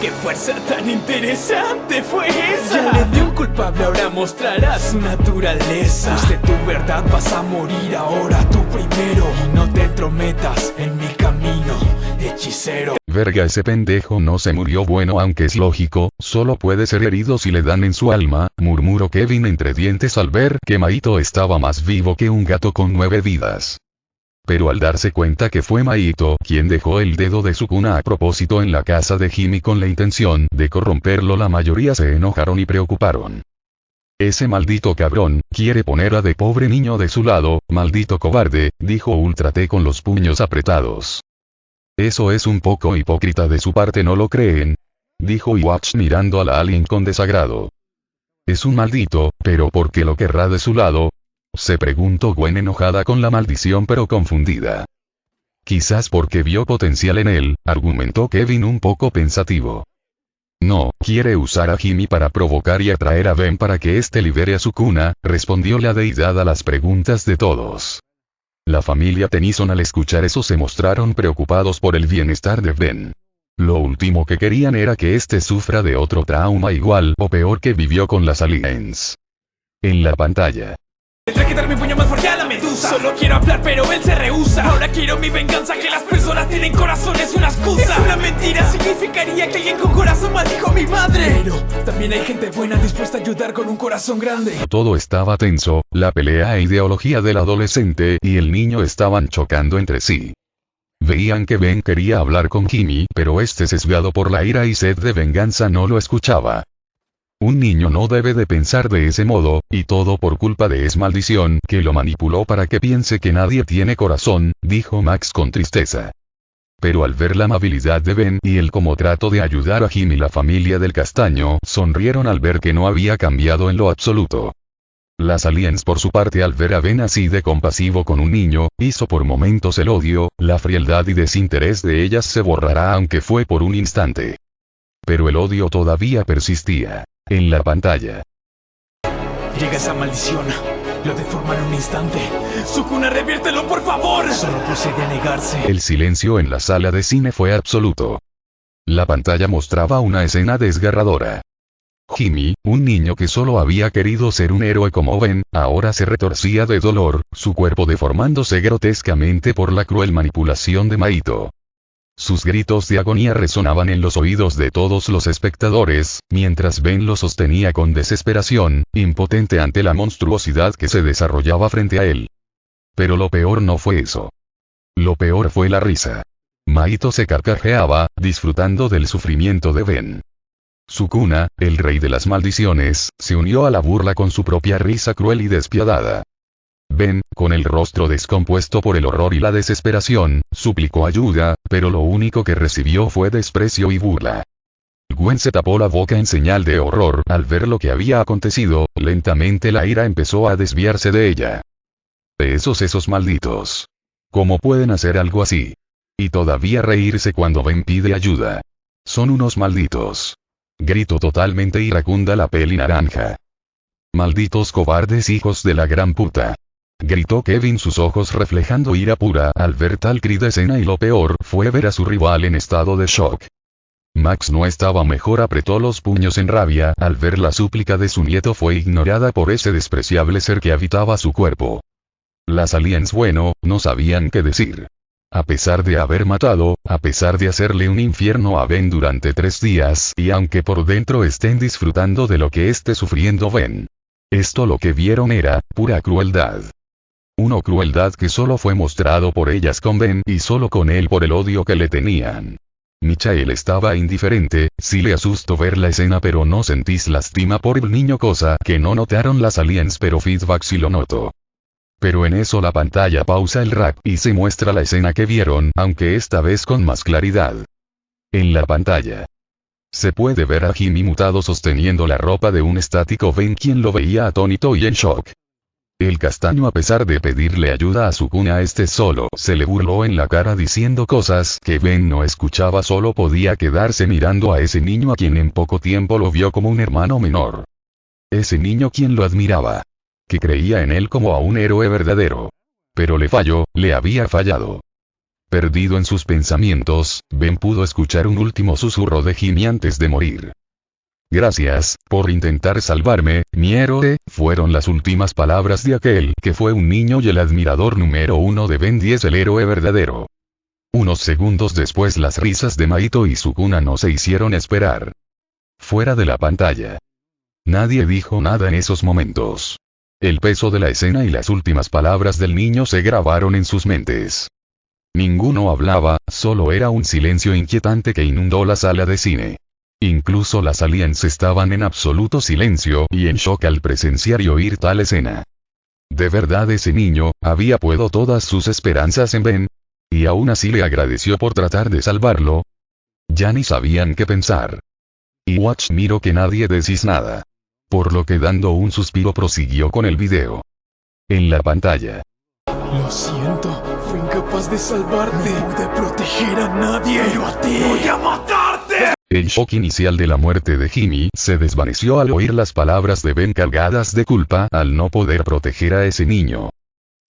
¡Qué fuerza tan interesante fue esa! Ya le di un culpable, ahora mostrarás su naturaleza. Pues de tu verdad vas a morir ahora tú primero. Y no te entrometas en mi camino, hechicero. Verga, ese pendejo no se murió. Bueno, aunque es lógico, solo puede ser herido si le dan en su alma, murmuró Kevin entre dientes al ver que Maito estaba más vivo que un gato con 9 vidas. Pero al darse cuenta que fue Maito quien dejó el dedo de Sukuna a propósito en la casa de Jimmy con la intención de corromperlo, la mayoría se enojaron y preocuparon. Ese maldito cabrón quiere poner a de pobre niño de su lado, maldito cobarde, dijo Ultra T con los puños apretados. Eso es un poco hipócrita de su parte, ¿no lo creen? Dijo Iwatch mirando a la alien con desagrado. Es un maldito, pero ¿por qué lo querrá de su lado? Se preguntó Gwen enojada con la maldición pero confundida. Quizás porque vio potencial en él, argumentó Kevin un poco pensativo. No, quiere usar a Jimmy para provocar y atraer a Ben para que éste libere a Sukuna, respondió la deidad a las preguntas de todos. La familia Tennyson al escuchar eso se mostraron preocupados por el bienestar de Ben. Lo último que querían era que este sufra de otro trauma igual o peor que vivió con las aliens. En la pantalla. Tendré que dar mi puño más fuerte a la medusa. Solo quiero hablar pero él se rehúsa. Ahora quiero mi venganza, que las personas tienen corazón es una excusa. Es una mentira, significaría que alguien con corazón maldijo a mi madre. Pero también hay gente buena dispuesta a ayudar con un corazón grande. Todo estaba tenso, la pelea e ideología del adolescente y el niño estaban chocando entre sí. Veían que Ben quería hablar con Jimmy, pero este sesgado por la ira y sed de venganza no lo escuchaba. Un niño no debe de pensar de ese modo, y todo por culpa de esa maldición que lo manipuló para que piense que nadie tiene corazón, dijo Max con tristeza. Pero al ver la amabilidad de Ben y el cómo trató de ayudar a Jimmy, la familia del castaño sonrieron al ver que no había cambiado en lo absoluto. Las aliens por su parte al ver a Ben así de compasivo con un niño, hizo por momentos el odio, la frialdad y desinterés de ellas se borrará aunque fue por un instante. Pero el odio todavía persistía. En la pantalla. Llega esa maldición. Lo deforma en un instante. Sukuna, reviértelo por favor. Solo procede a negarse. El silencio en la sala de cine fue absoluto. La pantalla mostraba una escena desgarradora. Jimmy, un niño que solo había querido ser un héroe como Ben, ahora se retorcía de dolor, su cuerpo deformándose grotescamente por la cruel manipulación de Maito. Sus gritos de agonía resonaban en los oídos de todos los espectadores, mientras Ben lo sostenía con desesperación, impotente ante la monstruosidad que se desarrollaba frente a él. Pero lo peor no fue eso. Lo peor fue la risa. Maito se carcajeaba, disfrutando del sufrimiento de Ben. Sukuna, el rey de las maldiciones, se unió a la burla con su propia risa cruel y despiadada. Ben, con el rostro descompuesto por el horror y la desesperación, suplicó ayuda, pero lo único que recibió fue desprecio y burla. Gwen se tapó la boca en señal de horror al ver lo que había acontecido, lentamente la ira empezó a desviarse de ella. Esos malditos. ¿Cómo pueden hacer algo así? Y todavía reírse cuando Ben pide ayuda. Son unos malditos. Gritó totalmente iracunda la peli naranja. Malditos cobardes hijos de la gran puta. Gritó Kevin, sus ojos reflejando ira pura al ver tal cruda escena, y lo peor fue ver a su rival en estado de shock. Max no estaba mejor, apretó los puños en rabia al ver la súplica de su nieto fue ignorada por ese despreciable ser que habitaba su cuerpo. Las aliens no sabían qué decir. A pesar de haber matado, a pesar de hacerle un infierno a Ben durante 3 días, y aunque por dentro estén disfrutando de lo que esté sufriendo Ben. Esto lo que vieron era pura crueldad. Una crueldad que solo fue mostrado por ellas con Ben y solo con él por el odio que le tenían. Michael estaba indiferente, sí le asustó ver la escena, pero no sentís lástima por el niño, cosa que no notaron las aliens, pero Feedback sí lo notó. Pero en eso la pantalla pausa el rap y se muestra la escena que vieron, aunque esta vez con más claridad. En la pantalla se puede ver a Jimmy mutado sosteniendo la ropa de un estático Ben, quien lo veía atónito y en shock. El castaño, a pesar de pedirle ayuda a Sukuna, solo se le burló en la cara diciendo cosas que Ben no escuchaba, solo podía quedarse mirando a ese niño a quien en poco tiempo lo vio como un hermano menor. Ese niño quien lo admiraba. Que creía en él como a un héroe verdadero. Pero le había fallado. Perdido en sus pensamientos, Ben pudo escuchar un último susurro de Jimmy antes de morir. Gracias, por intentar salvarme, mi héroe, fueron las últimas palabras de aquel que fue un niño y el admirador número 1 de Ben 10, el héroe verdadero. Unos segundos después las risas de Maito y Sukuna no se hicieron esperar. Fuera de la pantalla. Nadie dijo nada en esos momentos. El peso de la escena y las últimas palabras del niño se grabaron en sus mentes. Ninguno hablaba, solo era un silencio inquietante que inundó la sala de cine. Incluso las aliens estaban en absoluto silencio y en shock al presenciar y oír tal escena. ¿De verdad ese niño había puesto todas sus esperanzas en Ben? ¿Y aún así le agradeció por tratar de salvarlo? Ya ni sabían qué pensar. Y Watch miró que nadie decís nada. Por lo que, dando un suspiro, prosiguió con el video. En la pantalla. Lo siento, fui incapaz de salvarte. No pude proteger a nadie. Pero a ti voy a matarte. El shock inicial de la muerte de Jimmy se desvaneció al oír las palabras de Ben cargadas de culpa al no poder proteger a ese niño.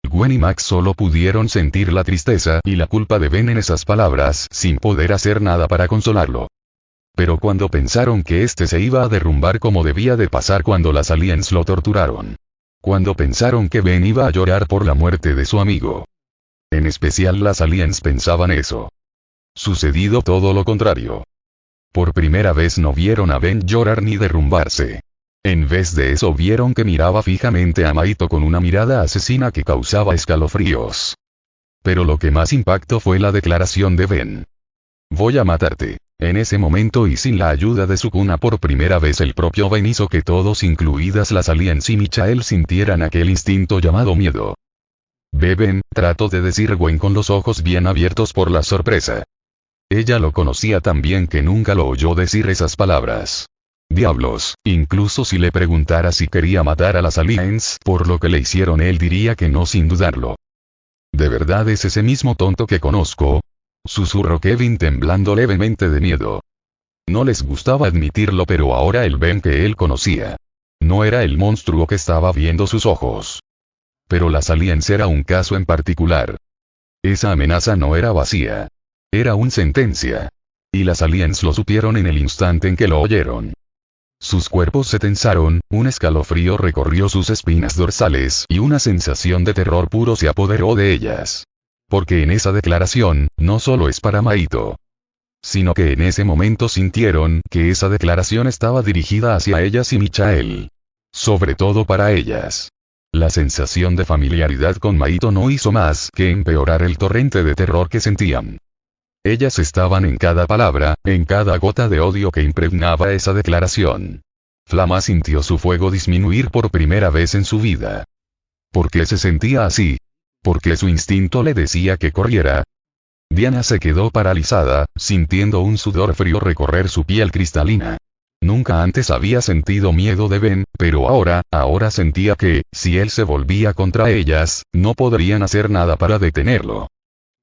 Gwen y Max solo pudieron sentir la tristeza y la culpa de Ben en esas palabras sin poder hacer nada para consolarlo. Pero cuando pensaron que este se iba a derrumbar como debía de pasar cuando las aliens lo torturaron. Cuando pensaron que Ben iba a llorar por la muerte de su amigo. En especial las aliens pensaban eso. Sucedido todo lo contrario. Por primera vez no vieron a Ben llorar ni derrumbarse. En vez de eso vieron que miraba fijamente a Maito con una mirada asesina que causaba escalofríos. Pero lo que más impactó fue la declaración de Ben. Voy a matarte. En ese momento y sin la ayuda de Sukuna por primera vez el propio Ben hizo que todos incluidas las aliens y Michael sintieran aquel instinto llamado miedo. Ben, trató de decir Gwen con los ojos bien abiertos por la sorpresa. Ella lo conocía tan bien que nunca lo oyó decir esas palabras. Diablos, incluso si le preguntara si quería matar a las aliens por lo que le hicieron él diría que no sin dudarlo. ¿De verdad es ese mismo tonto que conozco? Susurró Kevin temblando levemente de miedo. No les gustaba admitirlo pero ahora el Ben que él conocía. No era el monstruo que estaba viendo sus ojos. Pero las aliens era un caso en particular. Esa amenaza no era vacía. Era una sentencia. Y las aliens lo supieron en el instante en que lo oyeron. Sus cuerpos se tensaron, un escalofrío recorrió sus espinas dorsales y una sensación de terror puro se apoderó de ellas. Porque en esa declaración, no solo es para Maito. Sino que en ese momento sintieron que esa declaración estaba dirigida hacia ellas y Michael. Sobre todo para ellas. La sensación de familiaridad con Maito no hizo más que empeorar el torrente de terror que sentían. Ellas estaban en cada palabra, en cada gota de odio que impregnaba esa declaración. Flama sintió su fuego disminuir por primera vez en su vida. ¿Por qué se sentía así? ¿Por qué su instinto le decía que corriera? Diana se quedó paralizada, sintiendo un sudor frío recorrer su piel cristalina. Nunca antes había sentido miedo de Ben, pero ahora sentía que, si él se volvía contra ellas, no podrían hacer nada para detenerlo.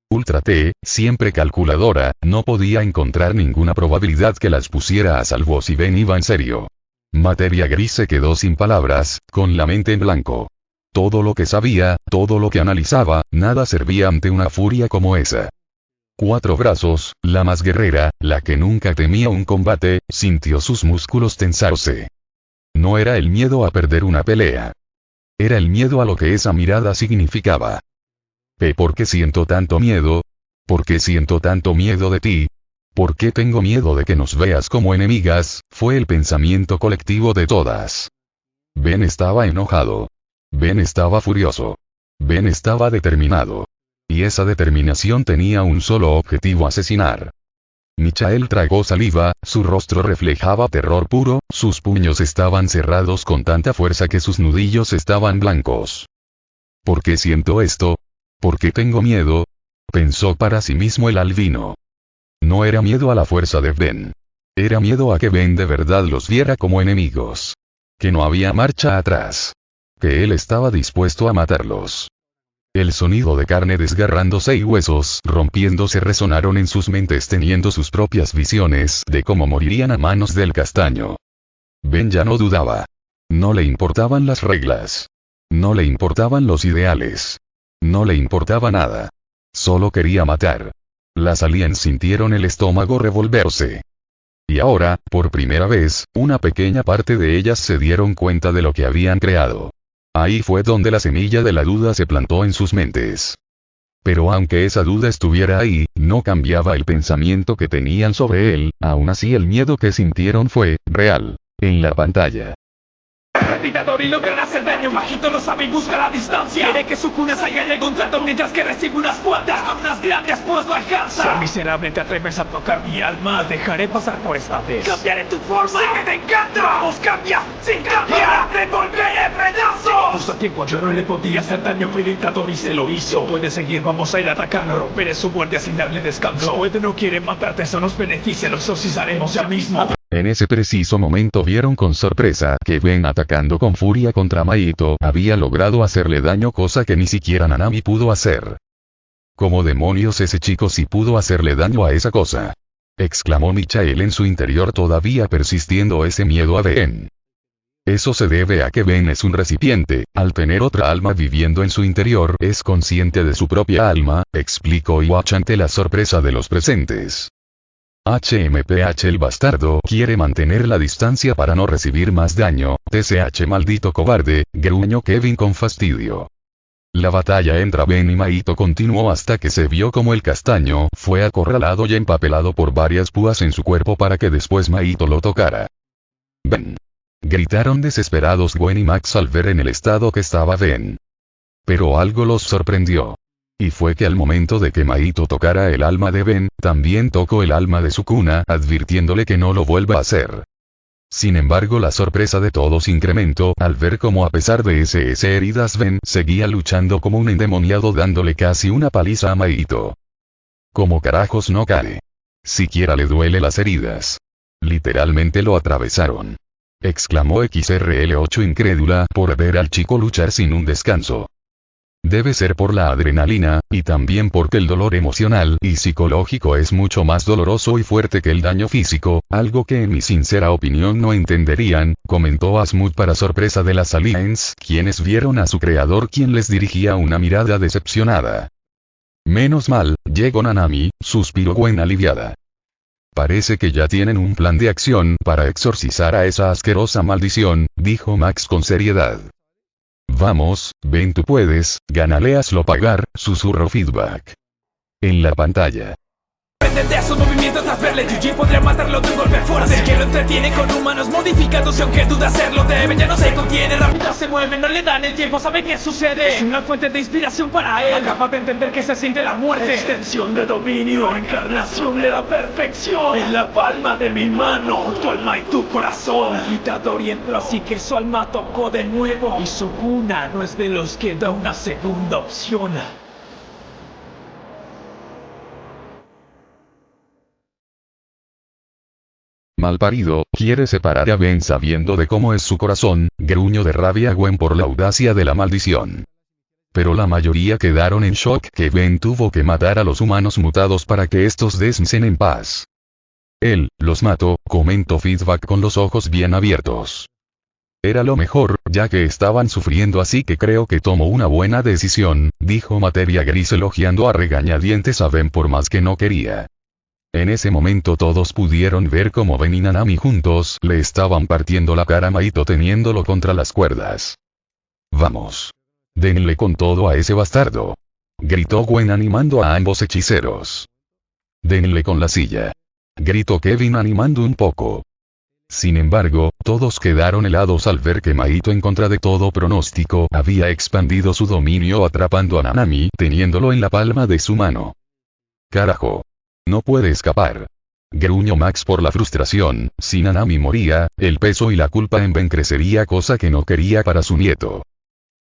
Ultra T, siempre calculadora, no podía encontrar ninguna probabilidad que las pusiera a salvo si Ben iba en serio. Materia Gris se quedó sin palabras, con la mente en blanco. Todo lo que sabía, todo lo que analizaba, nada servía ante una furia como esa. Cuatro brazos, la más guerrera, la que nunca temía un combate, sintió sus músculos tensarse. No era el miedo a perder una pelea. Era el miedo a lo que esa mirada significaba. ¿Por qué siento tanto miedo? ¿Por qué siento tanto miedo de ti? ¿Por qué tengo miedo de que nos veas como enemigas? Fue el pensamiento colectivo de todas. Ben estaba enojado. Ben estaba furioso. Ben estaba determinado. Y esa determinación tenía un solo objetivo: asesinar. Michael tragó saliva, su rostro reflejaba terror puro, sus puños estaban cerrados con tanta fuerza que sus nudillos estaban blancos. ¿Por qué siento esto? ¿Por qué tengo miedo? Pensó para sí mismo el albino. No era miedo a la fuerza de Ben. Era miedo a que Ben de verdad los viera como enemigos. Que no había marcha atrás. Que él estaba dispuesto a matarlos. El sonido de carne desgarrándose y huesos rompiéndose resonaron en sus mentes teniendo sus propias visiones de cómo morirían a manos del castaño. Ben ya no dudaba. No le importaban las reglas. No le importaban los ideales. No le importaba nada. Solo quería matar. Las aliens sintieron el estómago revolverse. Y ahora, por primera vez, una pequeña parte de ellas se dieron cuenta de lo que habían creado. Ahí fue donde la semilla de la duda se plantó en sus mentes. Pero aunque esa duda estuviera ahí, no cambiaba el pensamiento que tenían sobre él, aún así el miedo que sintieron fue real. En la pantalla. Retitador y logran hacer daño. Majito lo sabe y busca la distancia. Quiere que Sukuna salga del contrato mientras que recibe unas cuantas con unas grandes pues no alcanza. Si miserable te atreves a tocar mi alma, dejaré pasar por esta vez. Cambiaré tu forma. ¡Sí que te encanta! ¡Vamos, cambia! ¡Sin cambiar! ¡Te volveré pedazos! Justo a tiempo yo no le podía hacer daño, fue dictador y se lo hizo. Puede seguir, vamos a ir a atacarlo. Romperé su guardia sin darle descanso. Puede no quiere matarte, eso nos beneficia, lo exorcizaremos ya mismo. En ese preciso momento vieron con sorpresa que Ben atacando con furia contra Maito había logrado hacerle daño, cosa que ni siquiera Nanami pudo hacer. ¿Cómo demonios ese chico sí pudo hacerle daño a esa cosa? Exclamó Michael en su interior todavía persistiendo ese miedo a Ben. Eso se debe a que Ben es un recipiente, al tener otra alma viviendo en su interior es consciente de su propia alma, explicó Iwatch ante la sorpresa de los presentes. HMPH el bastardo quiere mantener la distancia para no recibir más daño, TSH maldito cobarde, gruñó Kevin con fastidio. La batalla entre Ben y Maito continuó hasta que se vio como el castaño fue acorralado y empapelado por varias púas en su cuerpo para que después Maito lo tocara. Ben. Gritaron desesperados Gwen y Max al ver en el estado que estaba Ben. Pero algo los sorprendió. Y fue que al momento de que Maito tocara el alma de Ben, también tocó el alma de Sukuna, advirtiéndole que no lo vuelva a hacer. Sin embargo, la sorpresa de todos incrementó al ver cómo a pesar de esas heridas Ben seguía luchando como un endemoniado dándole casi una paliza a Maito. ¿Cómo carajos no cae? Siquiera le duele las heridas. Literalmente lo atravesaron. Exclamó XRL8 incrédula por ver al chico luchar sin un descanso. Debe ser por la adrenalina, y también porque el dolor emocional y psicológico es mucho más doloroso y fuerte que el daño físico, algo que en mi sincera opinión no entenderían, comentó Asmut para sorpresa de las aliens, quienes vieron a su creador quien les dirigía una mirada decepcionada. Menos mal, llegó Nanami, suspiró Gwen aliviada. Parece que ya tienen un plan de acción para exorcizar a esa asquerosa maldición, dijo Max con seriedad. Vamos, Ben, tú puedes, gánale, hazlo pagar, susurró Feedback. En la pantalla. De a sus movimientos tras verle, Yuji podría matarlo de un golpe fuerte. Así que lo entretiene con humanos modificados y aunque duda hacerlo debe, ya no se contiene, rápido se mueve, no le dan el tiempo, sabe qué sucede. Es una fuente de inspiración para él, capaz de entender que se siente la muerte. Extensión de dominio, encarnación de la perfección. En la palma de mi mano, tu alma y tu corazón. Agitador y entró así que su alma tocó de nuevo. Y Sukuna no es de los que da una segunda opción. Malparido, quiere separar a Ben sabiendo de cómo es su corazón, gruñó de rabia Gwen por la audacia de la maldición. Pero la mayoría quedaron en shock que Ben tuvo que matar a los humanos mutados para que estos descansen en paz. Él, los mató, comentó Feedback con los ojos bien abiertos. Era lo mejor, ya que estaban sufriendo así que creo que tomó una buena decisión, dijo Materia Gris elogiando a regañadientes a Ben por más que no quería. En ese momento todos pudieron ver cómo Ben y Nanami juntos le estaban partiendo la cara a Maito teniéndolo contra las cuerdas. Vamos. Denle con todo a ese bastardo. Gritó Gwen animando a ambos hechiceros. Denle con la silla. Gritó Kevin animando un poco. Sin embargo, todos quedaron helados al ver que Maito en contra de todo pronóstico había expandido su dominio atrapando a Nanami teniéndolo en la palma de su mano. Carajo. No puede escapar. Gruñó Max por la frustración, si Nanami moría, el peso y la culpa en Ben crecería, cosa que no quería para su nieto.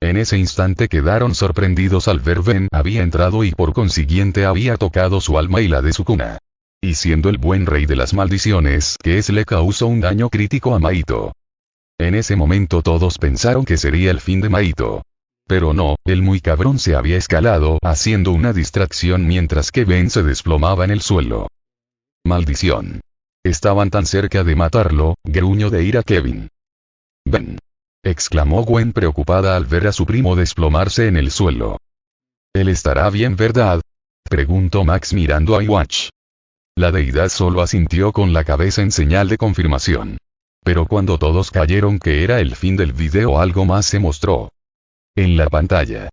En ese instante quedaron sorprendidos al ver Ben había entrado y por consiguiente había tocado su alma y la de Sukuna. Y siendo el buen rey de las maldiciones que es le causó un daño crítico a Maito. En ese momento todos pensaron que sería el fin de Maito. Pero no, el muy cabrón se había escalado haciendo una distracción mientras que Ben se desplomaba en el suelo. Maldición. Estaban tan cerca de matarlo, gruñó de ira Kevin. Ben. Exclamó Gwen preocupada al ver a su primo desplomarse en el suelo. ¿Él estará bien, verdad? Preguntó Max mirando a Iwatch. La deidad solo asintió con la cabeza en señal de confirmación. Pero cuando todos cayeron que era el fin del video algo más se mostró. En la pantalla.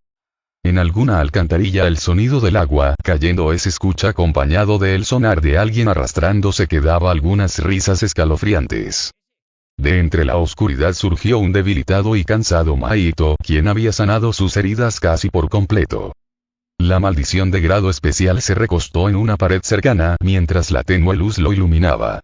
En alguna alcantarilla el sonido del agua cayendo se escucha acompañado del sonar de alguien arrastrándose que daba algunas risas escalofriantes. De entre la oscuridad surgió un debilitado y cansado Maito, quien había sanado sus heridas casi por completo. La maldición de grado especial se recostó en una pared cercana mientras la tenue luz lo iluminaba.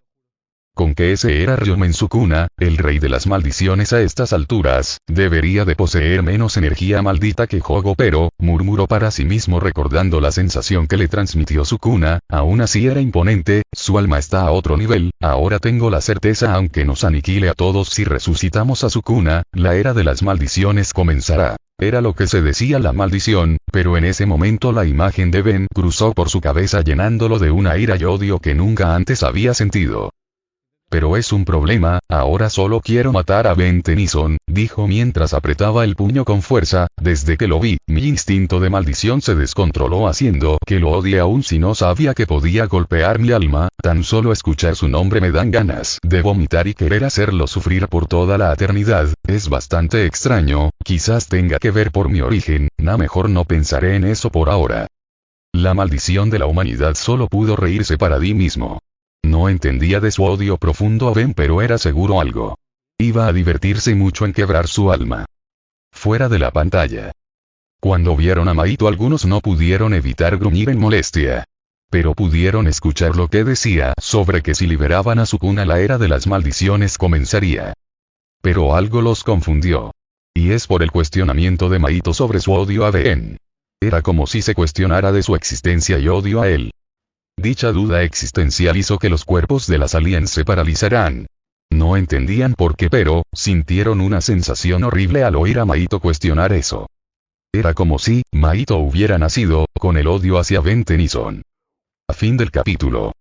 Con que ese era Ryomen Sukuna, el rey de las maldiciones a estas alturas, debería de poseer menos energía maldita que Jogo, pero, murmuró para sí mismo recordando la sensación que le transmitió Sukuna, aún así era imponente, su alma está a otro nivel, ahora tengo la certeza aunque nos aniquile a todos si resucitamos a Sukuna, la era de las maldiciones comenzará. Era lo que se decía la maldición, pero en ese momento la imagen de Ben cruzó por su cabeza llenándolo de una ira y odio que nunca antes había sentido. Pero es un problema, ahora solo quiero matar a Ben Tennyson, dijo mientras apretaba el puño con fuerza. Desde que lo vi, mi instinto de maldición se descontroló haciendo que lo odie aún si no sabía que podía golpear mi alma. Tan solo escuchar su nombre me dan ganas de vomitar y querer hacerlo sufrir por toda la eternidad. Es bastante extraño, quizás tenga que ver por mi origen, mejor no pensaré en eso por ahora. La maldición de la humanidad solo pudo reírse para sí mismo. No entendía de su odio profundo a Ben, pero era seguro algo. Iba a divertirse mucho en quebrar su alma. Fuera de la pantalla. Cuando vieron a Maito, algunos no pudieron evitar gruñir en molestia. Pero pudieron escuchar lo que decía sobre que si liberaban a Sukuna la era de las maldiciones comenzaría. Pero algo los confundió. Y es por el cuestionamiento de Maito sobre su odio a Ben. Era como si se cuestionara de su existencia y odio a él. Dicha duda existencial hizo que los cuerpos de las aliens se paralizaran. No entendían por qué, pero sintieron una sensación horrible al oír a Maito cuestionar eso. Era como si Maito hubiera nacido con el odio hacia Ben Tennyson. Fin del capítulo.